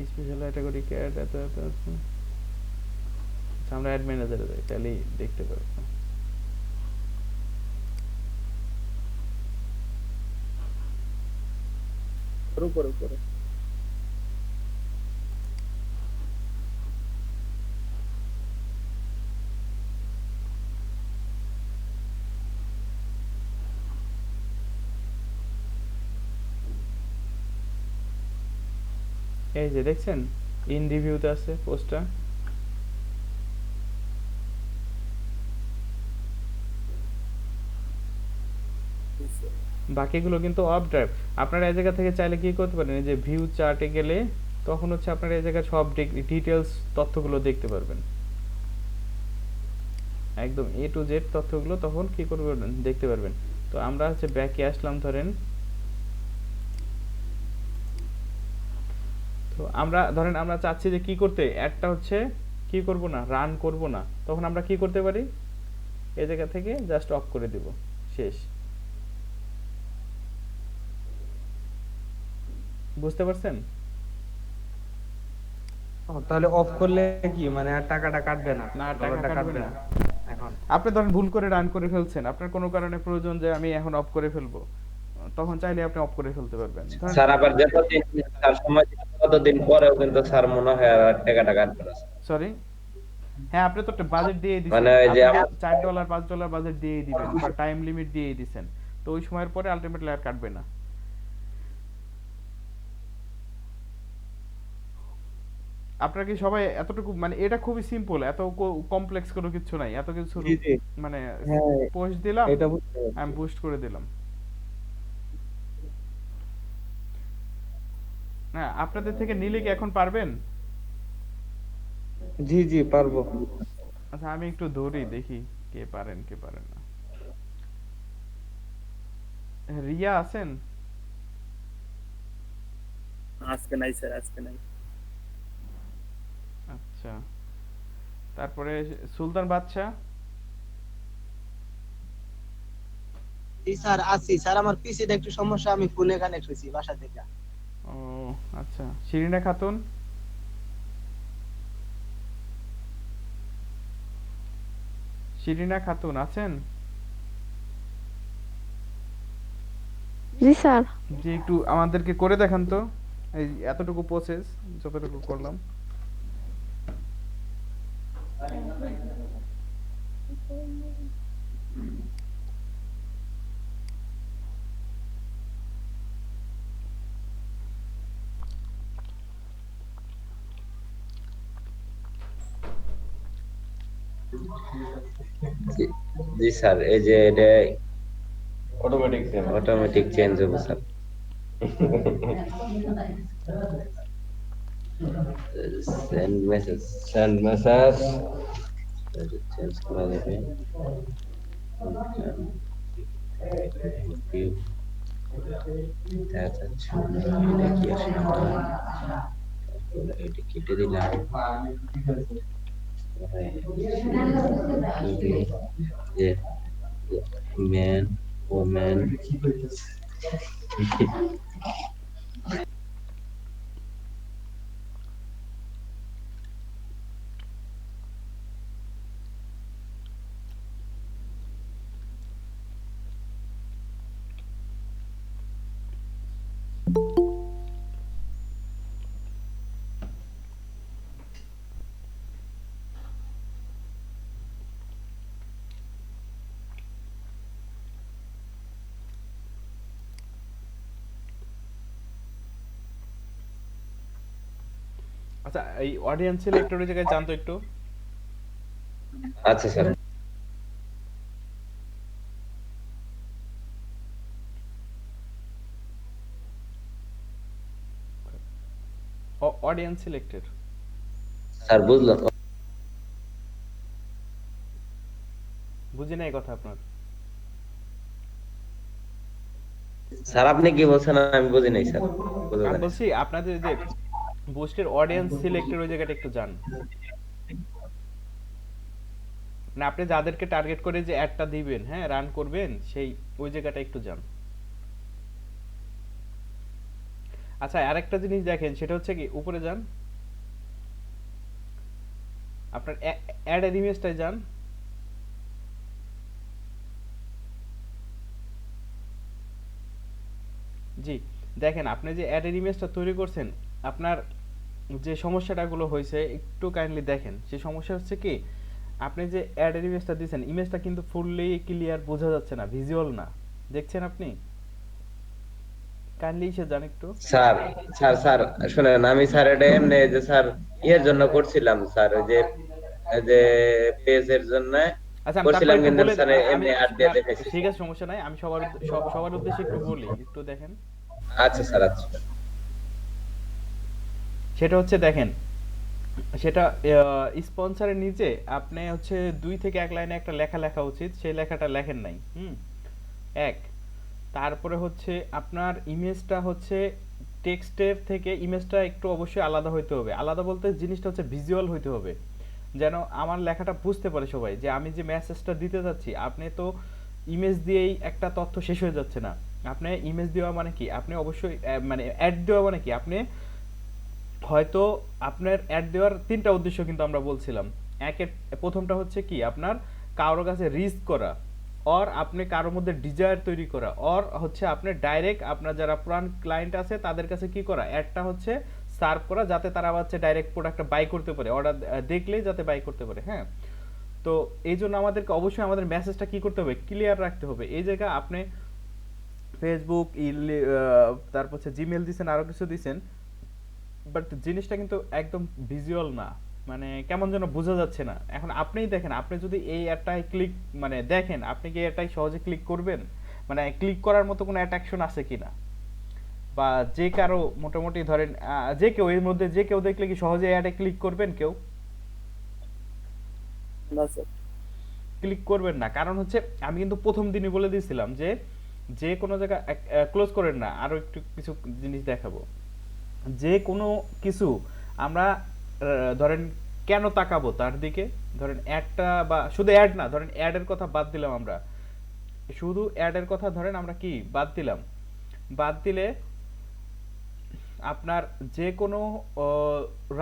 স্পেশাল ক্যাটাগরি অ্যাড এত এত আছে। আচ্ছা, আমরা অ্যাড ম্যানেজারে যাই, তাহলেই দেখতে পারবো।
উপরে উপরে।
এই যে দেখছেন ইন রিভিউতে আছে পোস্টটা। বাকিগুলো কিন্তু অফ ড্রাইভ। আপনারা এই জায়গা থেকে চাইলে কি করতে পারেন, এই যে ভিউ চার্টে গেলে তখন হচ্ছে আপনারা এই জায়গায় সব ডিটেলস তথ্যগুলো দেখতে পারবেন, একদম এ টু জেড তথ্যগুলো তখন কি করবেন দেখতে পারবেন। তো আমরা হচ্ছে ব্যাকে আসলাম ধরেন। তো আমরা ধরেন আমরা চাচ্ছি যে কি করতে, অ্যাডটা হচ্ছে কি করব না, রান করব না, তখন আমরা কি করতে পারি, এই জায়গা থেকে জাস্ট অফ করে দিব, শেষ। বুঝতে পারছেন?
তাহলে অফ করলে কি মানে আর টাকাটা কাটবে না?
না, টাকা
ডলারটা
কাটবে না।
এখন?
আপনি ধরেন ভুল করে রান করে ফেলছেন, আপনার কোনো কারণে প্রয়োজন যে আমি এখন অফ করে ফেলবো, তখন চাইলে আপনি অফ করে ফেলতে পারবেন।
স্যার আবার যতদিন স্যার সময় দিবেন, ততদিন পরেও কিন্তু স্যার মনে হয় আর টাকাটা কাটবে না।
সরি, হ্যাঁ, আপনি তো একটা বাজেট দিয়ে দিয়েছেন,
মানে ওই যে
আপনি $4 $5 বাজেট দিয়ে দিবেন বা টাইম লিমিট দিয়ে দিয়েছেন, তো ওই সময়ের পরে আলটিমেটলি আর কাটবে না। আপনারা কি সবাই এতটুকু, মানে এটা খুবই সিম্পল, এত কমপ্লেক্স কোনো কিছু নাই, এত কিছু
জি জি,
মানে
হ্যাঁ
পোস্ট দিলাম,
এটা বুঝতে
আমি
পারছি।
বুস্ট করে দিলাম। হ্যাঁ, আপনাদের থেকে নিলে কি এখন পারবেন?
জি জি, পারবো।
আচ্ছা, আমি একটু ধরি দেখি কে পারেন কে পারেন না। রিয়া আছেন?
আজকে নাই স্যার, আজকে নাই।
আচ্ছা, তারপরে সুলতান বাদশা।
জি স্যার আছি স্যার, আমার পিসিতে একটু সমস্যা, আমি ফোনে কানেক্ট হইছি বাসা থেকে।
ও আচ্ছা, শিরিনা খাতুন। শিরিনা খাতুন আছেন?
জি স্যার।
যে একটু আমাদেরকে করে দেখান তো, এই এতটুকু প্রসেস যতটুকু করলাম।
জি জি স্যার, এই যে এটা
অটোমেটিক
অটোমেটিক চেঞ্জ হবে sir. Send message
send message.
Change করা যাবে। দেখা যাচ্ছে না, এটা কি আসলে এটা কেটে দিলাম। ম্যান ওম্যান
আচ্ছা, এই অডিয়েন্স সিলেক্টরের জায়গায় জানতো একটু।
আচ্ছা স্যার।
অডিয়েন্স সিলেক্টেড
স্যার বুঝলাম
বুঝি নাই কথা আপনার।
স্যার, আপনি কি বলছেন আমি বুঝি নাই স্যার। বুঝা
আমি
যায় নাই।
বলছি আপনাদের যে বুস্টের অডিয়েন্স সিলেক্টেড ওই জায়গাটা একটু যান, মানে আপনি যাদেরকে টার্গেট করে যে অ্যাডটা দিবেন, হ্যাঁ রান করবেন, সেই ওই জায়গাটা একটু যান। আচ্ছা, আরেকটা জিনিস দেখেন, সেটা হচ্ছে কি উপরে যান, আপনার অ্যাড এর ইমেজটায় যান। জি, দেখেন আপনি যে অ্যাড এর ইমেজটা তৈরি করছেন, আপনার যে সমস্যাটাগুলো হয়েছে একটু কাইন্ডলি দেখেন। সেই সমস্যা হচ্ছে কি, আপনি যে অ্যাড এর ইমেজটা দিয়েছেন, ইমেজটা কিন্তু ফুললি ক্লিয়ার বোঝা যাচ্ছে না, ভিজুয়াল না। দেখছেন আপনি? কাইন্ডলি এসে যান একটু।
স্যার স্যার স্যার শুনেন, আমি স্যার এটা এমনি যে স্যার ইয়ের জন্য করছিলাম স্যার, ওই যে পেজের জন্য
আচ্ছা, আমি তারপর
করছিলাম,
একটু
কিন্তু
বলে
স্যার
আমি
এমনি অ্যাড দিয়ে দেখাইছি।
ঠিক আছে, সমস্যা নাই, আমি সবার উদ্দেশ্যে একটু বলি, একটু দেখেন।
আচ্ছা স্যার, আচ্ছা
সেটা হচ্ছে দেখেন, সেটা স্পন্সরের নিচে আপনি হচ্ছে 2 থেকে 1 লাইনে একটা লেখা লেখা উচিত, সেই লেখাটা লেখেন নাই। এক, তারপরে হচ্ছে আপনার ইমেজটা হচ্ছে টেক্সটের থেকে ইমেজটা একটু অবশ্যই আলাদা হইতে হবে। আলাদা বলতে জিনিসটা হচ্ছে ভিজুয়াল হইতে হবে, যেন আমার লেখাটা বুঝতে পারে সবাই যে আমি যে মেসেজটা দিতে যাচ্ছি। আপনি তো ইমেজ দিয়েই একটা তথ্য শেষ হয়ে যাচ্ছে না। আপনি ইমেজ দেওয়া মানে কি, আপনি অবশ্যই মানে অ্যাড দেওয়া মানে কি, আপনি হয়তো আপনার অ্যাড দেওয়ার 3টা উদ্দেশ্য কিন্তু আমরা বলছিলাম। প্রথমটা হচ্ছে কি, আপনার কারোর কাছে রিচ করা, অর আপনি কারোর মধ্যে ডিজায়ার তৈরি করা, অর হচ্ছে আপনি ডাইরেক্ট আপনার যারা পুরান ক্লায়েন্ট আছে তাদের কাছে কি করা, অ্যাডটা হচ্ছে সার্ভ করা, যাতে তারা হচ্ছে ডাইরেক্ট প্রোডাক্টটা বাই করতে পারে, অর্ডার দেখলেই যাতে বাই করতে পারে। হ্যাঁ, তো এই জন্য আমাদেরকে অবশ্যই আমাদের মেসেজটা কি করতে হবে, ক্লিয়ার রাখতে হবে। এই জায়গায় আপনি ফেসবুক, তারপর হচ্ছে জিমেল দিছেন, আরো কিছু দিছেন, বাট জিনিসটা কিন্তু একদম ভিজুয়াল না, মানে কেমন যেন বোঝা যাচ্ছে না। এখন আপনিই দেখেন, আপনি যদি এই অ্যাডটায় ক্লিক মানে দেখেন, আপনি কি এটাই সহজে ক্লিক করবেন? মানে ক্লিক করার মতো কোনো অ্যাট্রাকশন আছে কিনা, বা যে কারো মোটামুটি ধরেন যে কেউ এর মধ্যে যে কেউ দেখলে কি সহজে অ্যাডে ক্লিক করবেন? কেউ
না স্যার।
ক্লিক করবেন না, কারণ হচ্ছে আমি কিন্তু প্রথম দিনই বলে দিয়েছিলাম যে যে কোনো জায়গায় ক্লোজ করেন না। আরো একটু কিছু জিনিস দেখাবো। যে কোনো কিছু আমরা ধরেন কেন তাকাবো তার দিকে? ধরেন অ্যাডটা বা শুধু অ্যাড না, ধরেন অ্যাডের কথা বাদ দিলাম আমরা, শুধু অ্যাডের কথা ধরেন আমরা কি বাদ দিলাম, বাদ দিলে আপনার যে কোনো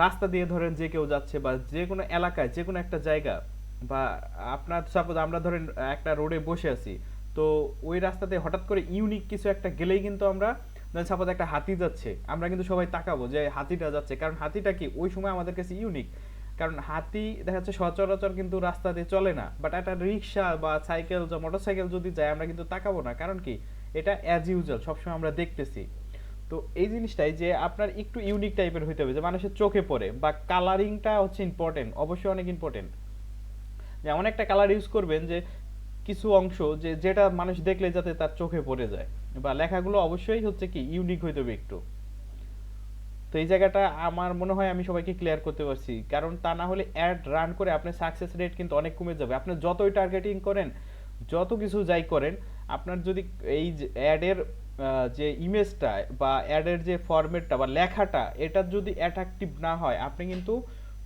রাস্তা দিয়ে ধরেন যে কেউ যাচ্ছে বা যে কোনো এলাকায় যে কোনো একটা জায়গা, বা আপনার সাপোজ আমরা ধরেন একটা রোডে বসে আছি, তো ওই রাস্তাতে হঠাৎ করে ইউনিক কিছু একটা গেলেই কিন্তু আমরা, ধরেন সাপোজ একটা হাতি যাচ্ছে, আমরা কিন্তু সবাই তাকাবো যে হাতিটা যাচ্ছে, কারণ হাতিটা কি ওই সময় আমাদের কাছে ইউনিক। কারণ হাতি দেখা যাচ্ছে সচরাচর কিন্তু রাস্তা দিয়ে চলে না, বাট একটা রিক্সা বা সাইকেল বা মোটরসাইকেল যদি যায় আমরা কিন্তু তাকাবো না, কারণ কি এটা অ্যাজ ইউজুয়াল সবসময় আমরা দেখতেছি। তো এই জিনিসটাই যে আপনার একটু ইউনিক টাইপের হইতে হবে, যে মানুষের চোখে পড়ে, বা কালারিংটা হচ্ছে ইম্পর্টেন্ট, অবশ্যই অনেক ইম্পর্টেন্ট। যেমন একটা কালার ইউজ করবেন যে কিছু অংশ যেটা মানুষ দেখলে যাতে তার চোখে পড়ে যায়, বা লেখাগুলো অবশ্যই হচ্ছে কি ইউনিক হইতে হবে একটু। তো এই জায়গাটা আমার মনে হয় আমি সবাইকে ক্লিয়ার করতে পারছি, কারণ তা না হলে অ্যাড রান করে আপনার সাকসেস রেট কিন্তু অনেক কমে যাবে। আপনি যতই টার্গেটিং করেন, যত কিছু যাই করেন, আপনার যদি এই অ্যাডের যে ইমেজটা বা অ্যাডের যে ফরম্যাটটা বা লেখাটা এটা যদি অ্যাট্রাকটিভ না হয়, আপনি কিন্তু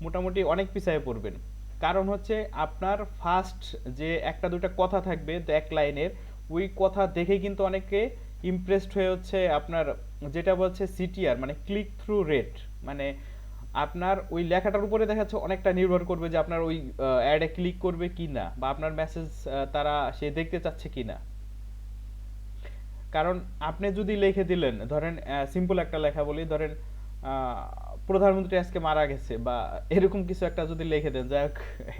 মোটামুটি অনেক পিছায় পড়বেন। কারণ হচ্ছে আপনার ফার্স্ট যে একটা দুইটা কথা থাকবে এক লাইনের, ওই কথা দেখে কিন্তু অনেকে ইমপ্রেসড হয়ে হচ্ছে আপনার যেটা বলছে সিটিআর মানে ক্লিক থ্রু রেট, মানে আপনার ওই লেখাটার উপরে দেখা যাচ্ছে অনেকটা নির্ভর করবে যে আপনার ওই অ্যাডে ক্লিক করবে কি না, বা আপনার মেসেজ তারা সে দেখতে চাচ্ছে কি না। কারণ আপনি যদি লিখে দিলেন, ধরেন সিম্পল একটা লেখা বলি, ধরেন প্রধানমন্ত্রী আজকে মারা গেছে বা এরকম কিছু একটা যদি লিখে দেন, যাই হোক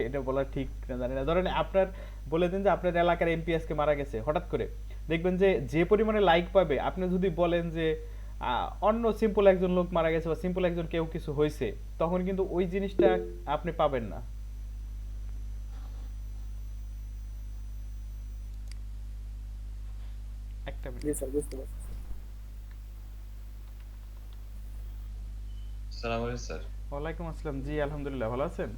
এটা বলা ঠিক না জানি না, ধরেন আপনার বলে দিন যে আপনার এলাকার এমপি আজকে মারা গেছে, হঠাৎ করে দেখবেন যে যে পরিমাণে লাইক পাবে। আপনি যদি বলেন যে অন্য সিম্পল একজন লোক মারা গেছে বা সিম্পল একজন কেউ কিছু হয়েছে, তখন কিন্তু ওই জিনিসটা আপনি পাবেন না। একটা
জি স্যার, বুঝতে পারছি।
আসসালামু আলাইকুম স্যার।
ওয়ালাইকুম আসসালাম। জি আলহামদুলিল্লাহ, ভালো আছেন?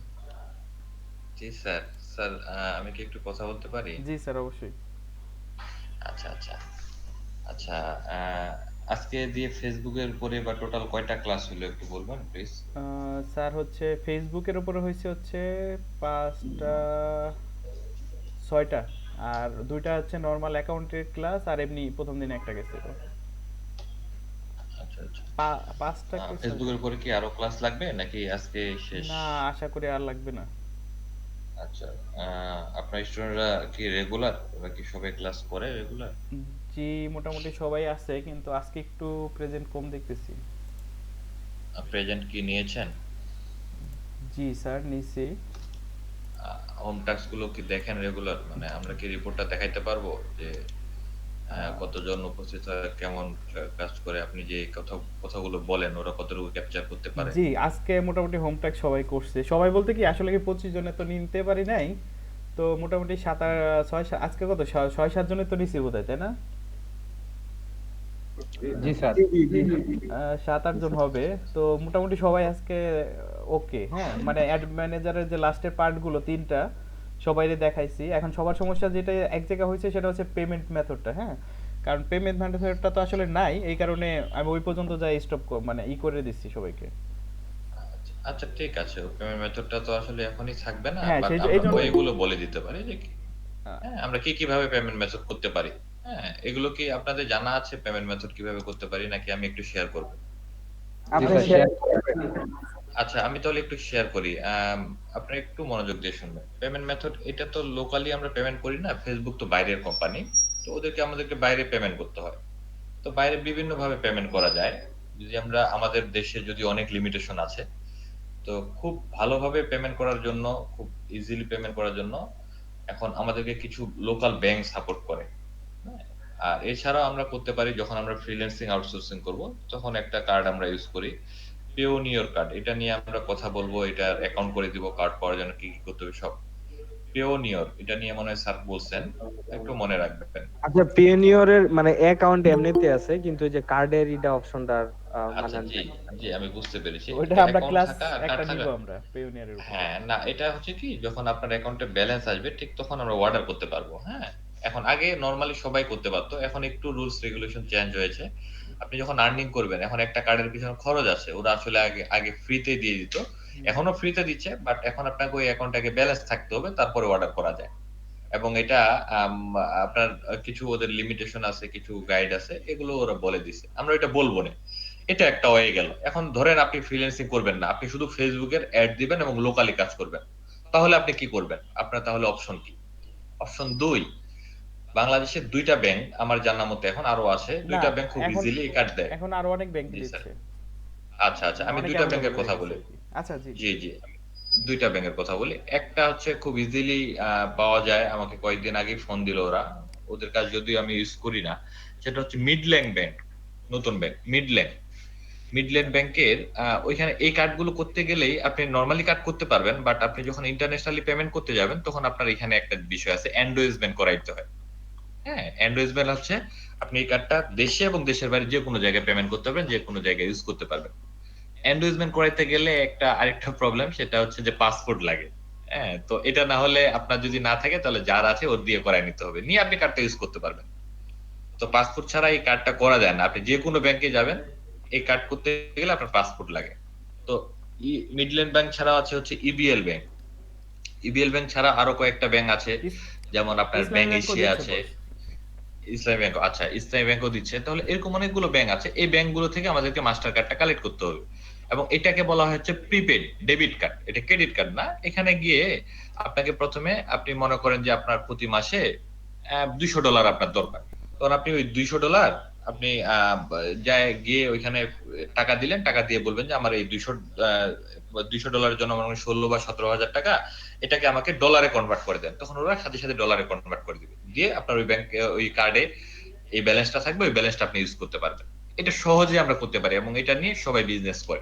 জি স্যার। স্যার আমি কি একটু কথা বলতে পারি?
জি স্যার, অবশ্যই।
আচ্ছা আচ্ছা আচ্ছা। আজকে দিয়ে ফেসবুকের উপরে বা টোটাল কয়টা ক্লাস হলো একটু বলবেন প্লিজ?
স্যার হচ্ছে ফেসবুকের উপরে হয়েছে হচ্ছে 5টা 6টা, আর 2টা হচ্ছে নর্মাল অ্যাকাউন্টের ক্লাস, আর এমনি প্রথম দিন একটা গেছে।
আচ্ছা আচ্ছা।
5টা কি স্যার?
ফেসবুকের উপরে কি আরো ক্লাস লাগবে নাকি আজকে শেষ?
না, আশা করি আর লাগবে না।
আচ্ছা। আপনার স্টুডেন্টরা কি রেগুলার, ওরা কি সবাই ক্লাস করে রেগুলার?
জি মোটামুটি সবাই আছে, কিন্তু আজকে একটু প্রেজেন্ট কম দেখতেছি।
প্রেজেন্ট কি নিয়েছেন?
জি স্যার, নিছি।
হোম টাস্ক গুলো কি দেখেন রেগুলার? মানে আমরা কি রিপোর্টটা দেখাইতে পারবো যে কতজন উপস্থিত হয়, কেমন কাজ করে, আপনি যে কথাগুলো বলেন ওরা কতটুকু ক্যাপচার করতে পারে?
জি আজকে মোটামুটি হোম টাস্ক সবাই করছে। সবাই বলতে কি আসলে কি 25 জনের তো নিতে পারি নাই, তো মোটামুটি 6 আজকে কত 6-7 জনের তো নিছি বোধহয়, তাই না?
জি স্যার।
7-8 জন হবে। তো মোটামুটি সবাই আজকে ওকে, হ্যাঁ মানে অ্যাড ম্যানেজারের যে লাস্টের পার্টগুলো 3টা সবাইরে দেখাইছি। এখন সবার সমস্যা যেটা এক জায়গায় হয়েছে সেটা হচ্ছে পেমেন্ট মেথডটা, হ্যাঁ কারণ পেমেন্ট মেথডটা তো আসলে নাই, এই কারণে আমি ওই পর্যন্ত যাই স্টপ মানে করে দিচ্ছি সবাইকে।
আচ্ছা ঠিক আছে, পেমেন্ট মেথডটা তো আসলে এখনই থাকবে না,
হ্যাঁ
বাট
সেই
আমরা
এই জন্য
ওইগুলো বলে দিতে পারি যে হ্যাঁ আমরা কি কিভাবে পেমেন্ট মেথড করতে পারি। হ্যাঁ, এগুলো কি আপনাদের জানা আছে পেমেন্ট মেথড কিভাবে করতে পারি, নাকি আমি একটু শেয়ার করব?
আপনি শেয়ার করবেন।
আচ্ছা আমি তাহলে একটু শেয়ার করি। আপনি একটু মনোযোগ দিয়ে শুনবেন। পেমেন্ট মেথড এটা তো লোকালি আমরা পেমেন্ট করি না, ফেসবুক তো বাইরের কোম্পানি, তো আমাদেরকে বাইরে পেমেন্ট করতে হয়। তো বাইরে বিভিন্ন ভাবে পেমেন্ট করা যায়। যদি আমরা আমাদের দেশে যদি অনেক লিমিটেশন আছে, তো খুব ভালোভাবে পেমেন্ট করার জন্য, খুব ইজিলি পেমেন্ট করার জন্য এখন আমাদেরকে কিছু লোকাল ব্যাংক সাপোর্ট করে। হ্যাঁ, আর এছাড়াও আমরা করতে পারি যখন আমরা ফ্রিল্যান্সিং আউটসোর্সিং করব, তখন একটা কার্ড আমরা ইউজ করি, পেওনিয়র কার্ড। এটা নিয়ে আমরা কথা বলবো, এটা অ্যাকাউন্ট করে দিব, কার্ড পাওয়ার জন্য কি কি করতে হবে সব। পেওনিয়র এটা নিয়ে মনে হয় স্যার বলছেন, একটু মনে রাখবেন।
আচ্ছা, পিওনিয়রের মানে অ্যাকাউন্ট এমনিতে আছে, কিন্তু ওই যে কার্ডের এটা অপশনটা
আচ্ছা
মানে
জি জি, আমি বুঝতে পেরেছি।
ওইটা
এটা
আমরা
অ্যাকাউন্ট
ক্লাস
থাকা আর
একটা
কার্ড
নিব
থাকা।
আমরা পেওনিয়ারের উপর।
হ্যাঁ না, এটা হচ্ছে কি যখন আপনার অ্যাকাউন্টে ব্যালেন্স আসবে ঠিক তখন আমরা অর্ডার করতে পারবো। হ্যাঁ, এখন আগে নরমালি সবাই করতে পারতো, এখন একটু রুলস রেগুলেশন চেঞ্জ হয়েছে। আপনি যখন আর্নিং করবেন, এখন একটা কার্ডের পিছনে খরচ আছে, ওরা আসলে আগে আগে ফ্রিতে দিয়ে দিত, এখনো ফ্রিতে দিচ্ছে, বাট এখন আপনাকে ওই অ্যাকাউন্টটাকে ব্যালেন্স থাকতে হবে, তারপরে অর্ডার করা যায়। এবং এটা আপনার কিছু ওদের লিমিটেশন আছে, কিছু গাইড আছে, এগুলো ওরা বলে দিছে, আমরা এটা বলবো না। এটা একটা হয়ে গেল। এখন ধরেন আপনি ফ্রিল্যান্সিং করবেন না, আপনি শুধু ফেসবুকের অ্যাড দিবেন এবং লোকালি কাজ করবেন, তাহলে আপনি কি করবেন? আপনার তাহলে অপশন কি? অপশন 2, বাংলাদেশের 2টা ব্যাংক আমার জানা মতে, এখন আরো আছে,
না
2টা ব্যাংক খুব
এখন
ইজিলি কার্ড দেয়।
এখন আরো অনেক ব্যাংক
জি স্যার।
দিচ্ছে,
আচ্ছা আচ্ছা, আমি
অনেকে
2টা
আবেদন
ব্যাংকের
করে
কথা
রেখেছে
বলি।
আর কি। আচ্ছা জি
জি জি, আমি 2টা ব্যাংকের কথা বলি। একটা হচ্ছে খুব ইজিলি পাওয়া যায়, আমাকে কয়েকদিন আগে ফোন দিল ওরা, ওদের কাজ যদিও আমি ইউজ করি না, সেটা হচ্ছে মিডল্যান্ড ব্যাংক, নতুন ব্যাংক মিডল্যান্ড ব্যাংকের। ওইখানে এই কার্ডগুলো করতে গেলেই আপনি নরমালি কার্ড করতে পারবেন, বাট আপনি যখন ইন্টারন্যাশনালি পেমেন্ট করতে যাবেন তখন আপনার এখানে একটা বিষয় আছে, এন্ডোর্সমেন্ট করাইতে হয়। হ্যাঁ, এন্ডোর্সমেন্ট হচ্ছে আপনি এই কার্ডটা দেশে এবং দেশের বাইরে যে কোনো জায়গায় পেমেন্ট করতে পারবেন, যে কোনো জায়গায় ইউজ করতে পারবেন। এন্ডোর্সমেন্ট করাইতে গেলে আরেকটা প্রবলেম, সেটা হচ্ছে যে পাসপোর্ট লাগে। হ্যাঁ, তো এটা না হলে, আপনার যদি না থাকে তাহলে যার আছে ওর দিয়ে করাই নিতে হবে, নিয়ে আপনি কার্ডটা ইউজ করতে পারবেন। তো পাসপোর্ট ছাড়া এই কার্ডটা করা যায় না। আপনি যে কোনো ব্যাংকে যাবেন, এই কার্ড করতে গেলে আপনার পাসপোর্ট লাগে। তো মিডল্যান্ড ব্যাংক ছাড়া হচ্ছে ইবিএল ব্যাংক। ইবিএল ব্যাংক ছাড়া আরো কয়েকটা ব্যাংক আছে, যেমন আপনার
ইসলামী
ব্যাংক
ব্যাংকও
এশিয়া
দিচ্ছে
আছে,
বস।
ইসলামী ব্যাংক, আচ্ছা ইসলামী ব্যাংকও দিচ্ছে। তাহলে এরকম অনেকগুলো ব্যাংক আছে, এই ব্যাংকগুলো থেকে আমাদেরকে মাস্টার কার্ডটা কালেক্ট করতে হবে, এবং এটাকে বলা হচ্ছে প্রিপেড ডেবিট কার্ড, এটা ক্রেডিট কার্ড না। এখানে গিয়ে আপনাকে প্রথমে, আপনি মনে করেন যে আপনার প্রতি মাসে $200 আপনার দরকার, তখন আপনি ওই $200 আপনি গিয়ে ওইখানে টাকা দিলেন, টাকা দিয়ে বলবেন যে আমার এই $200 জন্য আমার 16 বা 17 হাজার টাকা, এটাকে আমাকে ডলারে কনভার্ট করে দেন। তখন ওরা সাথে সাথে ডলারে কনভার্ট করে দিবে, দিয়ে আপনার ওই ব্যাংকে ওই কার্ডে এই ব্যালেন্সটা থাকবে, ওই ব্যালেন্সটা আপনি ইউজ করতে পারবেন। এটা সহজে আমরা করতে পারি, এবং এটা নিয়ে সবাই বিজনেস করে।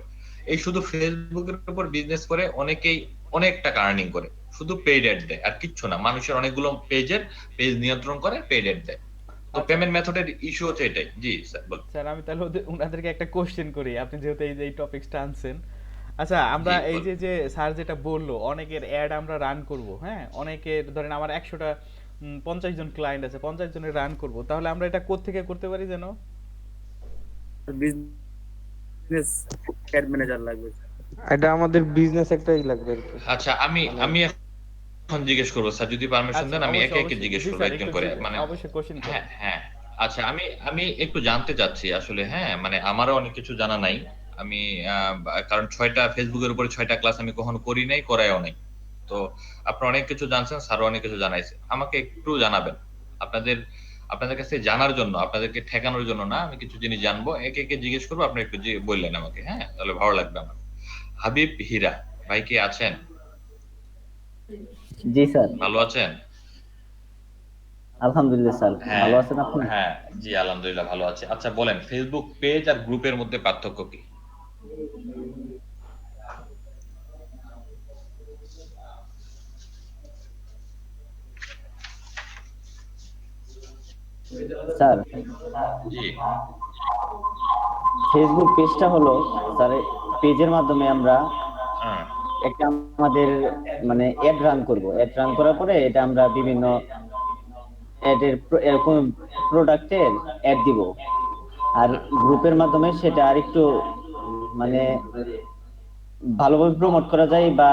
এই শুধু ফেসবুকের উপর বিজনেস করে অনেকেই অনেক টাকা আর্নিং করে, শুধু পেইড অ্যাড দেয় আর কিচ্ছু না। মানুষের অনেকগুলো পেজ নিয়ন্ত্রণ করে, পেইড অ্যাড দেয়। তো পেমেন্ট মেথডের ইস্যু হচ্ছে এটাই। জি স্যার বলুন।
স্যার আমি তাহলে ওনাদেরকে একটা কোশ্চেন করি, আপনি যেহেতু এই টপিকসটা আনছেন। আচ্ছা আমরা
জি
এই
বলুন।
যে স্যার যেটা বললো, অনেকের অ্যাড আমরা রান করব, হ্যাঁ অনেকের, ধরেন আমার 100টা 50 জন ক্লায়েন্ট আছে, 50 জনের রান করব, তাহলে আমরা এটা কোত্থেকে করতে পারি যেন?
বিজনেস অ্যাড ম্যানেজার লাগবে।
এটা আমাদের বিজনেস একটাই লাগবে আর কি।
আচ্ছা, আমি
মানে
আমি এখন জিজ্ঞেস করবো স্যার, যদি পারমিশন
আচ্ছা
দেন, আমি
অবশ্যই
একে একে
অবশ্যই
জিজ্ঞেস
জি
করবো
স্যার,
একজন
একটু
করে, মানে
অবশ্যই কোশ্চেন করেন।
হ্যাঁ হ্যাঁ। আচ্ছা, আমি একটু জানতে চাচ্ছি আসলে, হ্যাঁ মানে আমারও অনেক কিছু জানা নাই। আমি কারণ 6টা ফেসবুকের উপরে 6টা ক্লাস আমি কখনো করি নাই, করাইও নাই। তো আপনারা অনেক কিছু জানছেন, স্যারও অনেক কিছু জানাইছে, আমাকে একটু জানাবেন। আপনাদের আপনাদের কাছে জানার জন্য, আপনাদেরকে ঠেকানোর জন্য না, আমি কিছু জিনিস জানবো, একে একে জিজ্ঞেস করবো, আপনি একটু বললেন আমাকে, হ্যাঁ তাহলে ভালো লাগবে আমার। হাবিব হীরা ভাই কি আছেন?
জি স্যার,
ভালো আছেন?
আলহামদুলিল্লাহ স্যার,
হ্যাঁ
ভালো আছেন আপনি?
হ্যাঁ, জি আলহামদুলিল্লাহ ভালো আছি। আচ্ছা বলেন, ফেসবুক পেজ আর গ্রুপের মধ্যে পার্থক্য কি?
স্যার
জি
ফেসবুক পেজটা হলো স্যার, পেজের মাধ্যমে আমরা
হ্যাঁ
একটা আমাদের মানে অ্যাড রান করব, অ্যাড রান করার পরে এটা আমরা বিভিন্ন অ্যাডের এরকম প্রোডাক্টের অ্যাড দিব। আর গ্রুপের মাধ্যমে সেটা আরেকটু মানে ভালোভাবে প্রমোট করা যায়, বা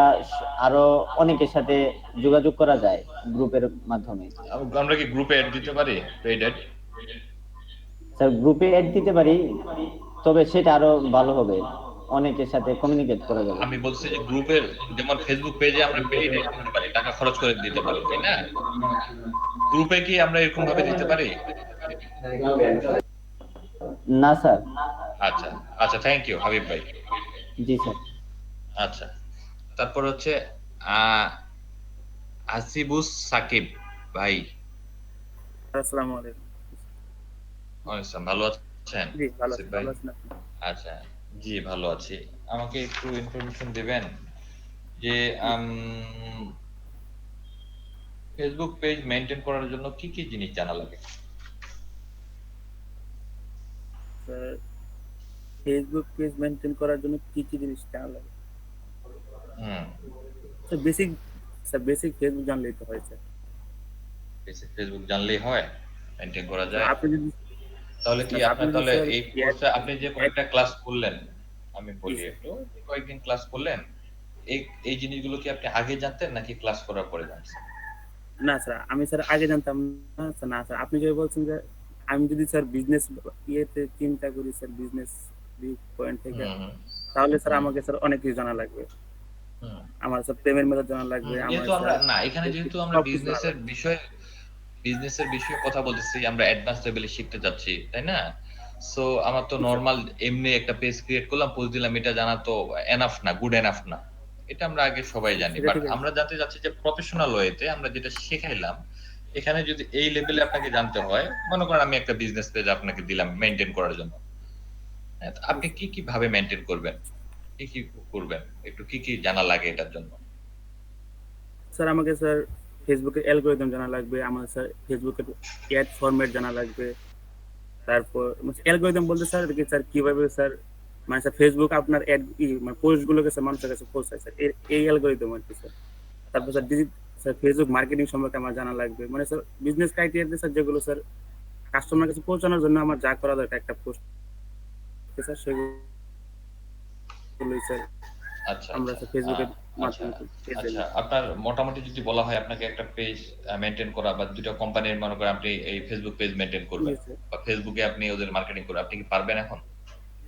আরো অনেকের সাথে যোগাযোগ করা যায় গ্রুপের মাধ্যমে।
আমরা কি গ্রুপে অ্যাড দিতে পারি, পেইড অ্যাড?
স্যার গ্রুপে অ্যাড দিতে পারি, তবে সেটা আরো ভালো হবে, অনেকের সাথে কমিউনিকেট করা যাবে।
আমি বলছি যে গ্রুপের, যেমন ফেসবুক পেজে আমরা পেইড অ্যাড দিতে পারি, টাকা খরচ করে দিতে পারি, তাই না? গ্রুপে কি আমরা এরকম ভাবে দিতে পারি?
না স্যার।
আচ্ছা আচ্ছা, থ্যাংক ইউ হাবিব ভাই।
জি স্যার।
আচ্ছা, তারপর হচ্ছে আসিবুস সাকিব ভাই।
আসসালামু আলাইকুম।
ওয়ালাইকুম, ভালো আছেন?
জি ভালো
আসিফ
আছি,
ভাই?
ভালো আছেন আপনি?
আচ্ছা, জি ভালো আছি। আমাকে একটু ইনফরমেশন দিবেন যে ফেসবুক পেজ মেইনটেইন করার জন্য কি কি জিনিস জানা লাগে?
স্যার ফেসবুক পেজ মেইনটেইন করার জন্য কি কি জিনিস জানা লাগে? স্যার বেসিক ফেসবুক জানলেই তো হয় স্যার।
বেসিক ফেসবুক জানলেই হয়, মেইনটেইন করা যায়?
আপনি যদি
তাহলে কি
আপনি
আপনার,
যদি
তাহলে
স্যার
এই কোর্সে আপনি যে কয়েকটা ক্লাস করলেন, আমি বলি একটু, কয়েকদিন ক্লাস করলেন, এই এই জিনিসগুলো কি আপনি আগে জানতেন নাকি ক্লাস করার পরে জানছেন?
না স্যার, আমি স্যার আগে জানতাম না স্যার। না স্যার, আপনি যে বলছেন যে আমি যদি স্যার বিজনেস ইয়েতে চিন্তা করি স্যার, বিজনেস ভিউ পয়েন্ট থেকে,
হুম, হুম,
তাহলে স্যার
হুম,
আমাকে স্যার অনেক কিছু জানা লাগবে।
হুম।
আমার স্যার পেমেন্ট মেথড জানা লাগবে, আমার
যেহেতু আমরা
স্যার
না এখানে যেহেতু আমরা
সবকিছু জানা লাগবে।
বিজনেসের বিষয়ে কথা বলতেছি, আমরা অ্যাডভান্স লেভেলে শিখতে যাচ্ছি, তাই না? সো আমার তো নরমাল এমনি একটা পেজ ক্রিয়েট করলাম, পোস্ট দিলাম, এটা জানা তো এনাফ না, গুড এনাফ না। এটা আমরা আগে সবাই জানি,
সেটা
বাট
ঠিক আছে।
আমরা জানতে চাচ্ছি যে প্রফেশনাল ওয়েতে আমরা যেটা শেখাইলাম, এখানে যদি এই লেভেলে আপনাকে জানতে হয়, মনে করেন আমি একটা বিজনেস পেজ আপনাকে দিলাম মেইনটেইন করার জন্য, হ্যাঁ, তো আপনি কি কি ভাবে মেইনটেইন করবেন, কি কি করবেন, একটু কি কি জানা লাগে এটার জন্য?
স্যার আমাকে স্যার ফেসবুকের অ্যালগরিদম জানা লাগবে, আমার স্যার ফেসবুকের অ্যাড ফরম্যাট জানা লাগবে। তারপর অ্যালগরিদম বলতে স্যার কি স্যার কিভাবে স্যার মানে স্যার ফেসবুক আপনার অ্যাড মানে পোস্ট গুলোকে স্যার মানুষের কাছে পৌঁছায় স্যার, এই অ্যালগরিদম আর কি স্যার। তারপর স্যার স্যার ফেসবুক মার্কেটিং সম্পর্কে আমার জানা লাগবে, মানে স্যার বিজনেস ক্রাইটেরিয়া স্যার যেগুলো স্যার কাস্টমার কাছে পৌঁছানোর জন্য আমার যা করা দরকার একটা পোস্ট স্যার, সেগুলো স্যার
আচ্ছা
আমরা
আচ্ছা
স্যার ফেসবুকের
আচ্ছা
মাধ্যমে পেয়ে যাই।
আচ্ছা, আপনার মোটামুটি যদি বলা হয় আপনাকে একটা পেজ মেনটেন করা বা দুটো কোম্পানির মনে করেন আপনি এই ফেসবুক পেজ মেনটেন করবেন
জি স্যার।
বা ফেসবুকে আপনি ওদের মার্কেটিং করবেন, আপনি কি পারবেন এখন?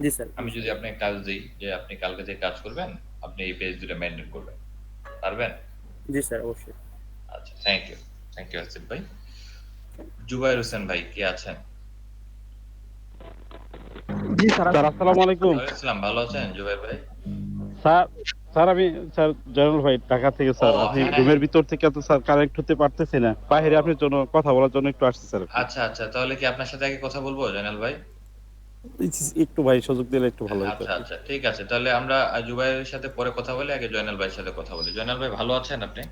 জি স্যার।
আমি যদি আপনাকে কাজ দিই যে আপনি কালকে থেকে কাজ করবেন, আপনি এই পেজ দুটো মেনটেন করবেন, পারবেন?
জি স্যার, অবশ্যই।
আচ্ছা, থ্যাংক ইউ আসিফ ভাই। জুবাইর হোসেন ভাই কি আছেন?
জি স্যার, আসসালামু আলাইকুম।
ওয়ালাইকুম আসসালাম, ভালো আছেন জুবাইর ভাই?
স্যার আমি স্যার জয়নুল ভাই ঢাকা থেকে স্যার,
ও,
আপনি
হ্যাঁ।
রুমের ভিতর থেকে তো স্যার কানেক্ট হতে পারতেছি না, বাইরে আপনার জন্য কথা বলার জন্য একটু আসছি স্যার।
আচ্ছা আচ্ছা, তাহলে কি আপনার সাথে আগে কথা বলবো জয়নাল ভাই?
একটু ভাই সুযোগ দিলে একটু ভালো হতো।
আচ্ছা আচ্ছা, ঠিক আছে, তাহলে আমরা জুবাইরের সাথে পরে কথা বলি, আগে জয়নাল ভাইয়ের সাথে কথা বলি। জয়নাল ভাই ভালো আছেন আপনি?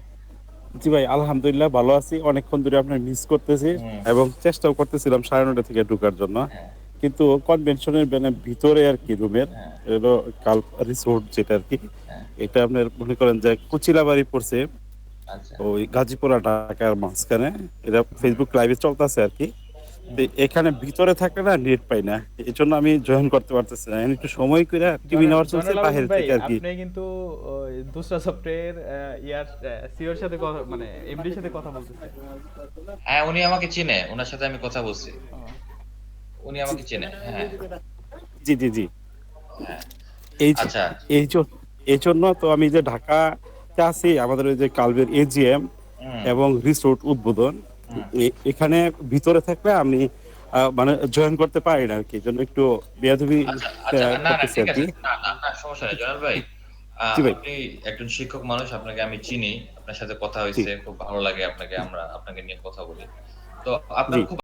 জি ভাই, আলহামদুলিল্লাহ ভালো আছি। অনেকক্ষণ ধরে আপনার মিস করতেছি এবং চেষ্টাও করতেছিলাম 9:30 থেকে ঢোকার জন্য,
হ্যাঁ,
কিন্তু কনভেনশনের ভিতরে আর কি রুমের
হ্যাঁ,
এলো কাল রিসোর্ট যেটা আর কি,
হ্যাঁ,
এটা আপনার মনে করেন যে কুচিলাবাড়ি পড়ছে
আচ্ছা,
ওই গাজীপুরা ঢাকার মাঝখানে, এটা ফেসবুক লাইভে চলতেছে আর কি। তো এখানে ভিতরে থাকলে না নেট পাই না, এই জন্য আমি জয়েন করতে পারতেছি না। একটু সময় করে টিভি নেওয়ার চলছে
জয়নাল
বাইরে
আবেদিন ভাই,
থেকে আর কি।
আপনি কিন্তু ওই দুসরা সফটওয়্যার ইয়ার সিওর সাথে কথা মানে এমডির সাথে কথা বলতেছেন।
হ্যাঁ, উনি আমাকে চিনে, ওনার সাথে আমি কথা বলছি, উনি আমাকে চিনে। হ্যাঁ,
জি জি জি,
হ্যাঁ,
এই
আচ্ছা,
এই জন্য তো আমি যে ঢাকাতে আছি, আমাদের ওই যে কালবের এজিএম
হুম,
এবং রিসোর্ট উদ্বোধন,
হুম।
এখানে ভিতরে থাকলে আমি মানে জয়েন করতে পারি না আর কি, এই জন্য একটু বেয়াদবি
আচ্ছা আচ্ছা, না না,
করতেছি
ঠিক
আর
আছে,
কি।
না না না, সমস্যা নেই জয়নাল ভাই।
জি ভাই,
আপনি একজন শিক্ষক মানুষ, আপনাকে আমি চিনি, আপনার সাথে কথা
জি
হয়েছে, খুব ভালো লাগে আপনাকে, আমরা আপনাকে নিয়ে কথা বলি। তো আপনার
জি।
খুব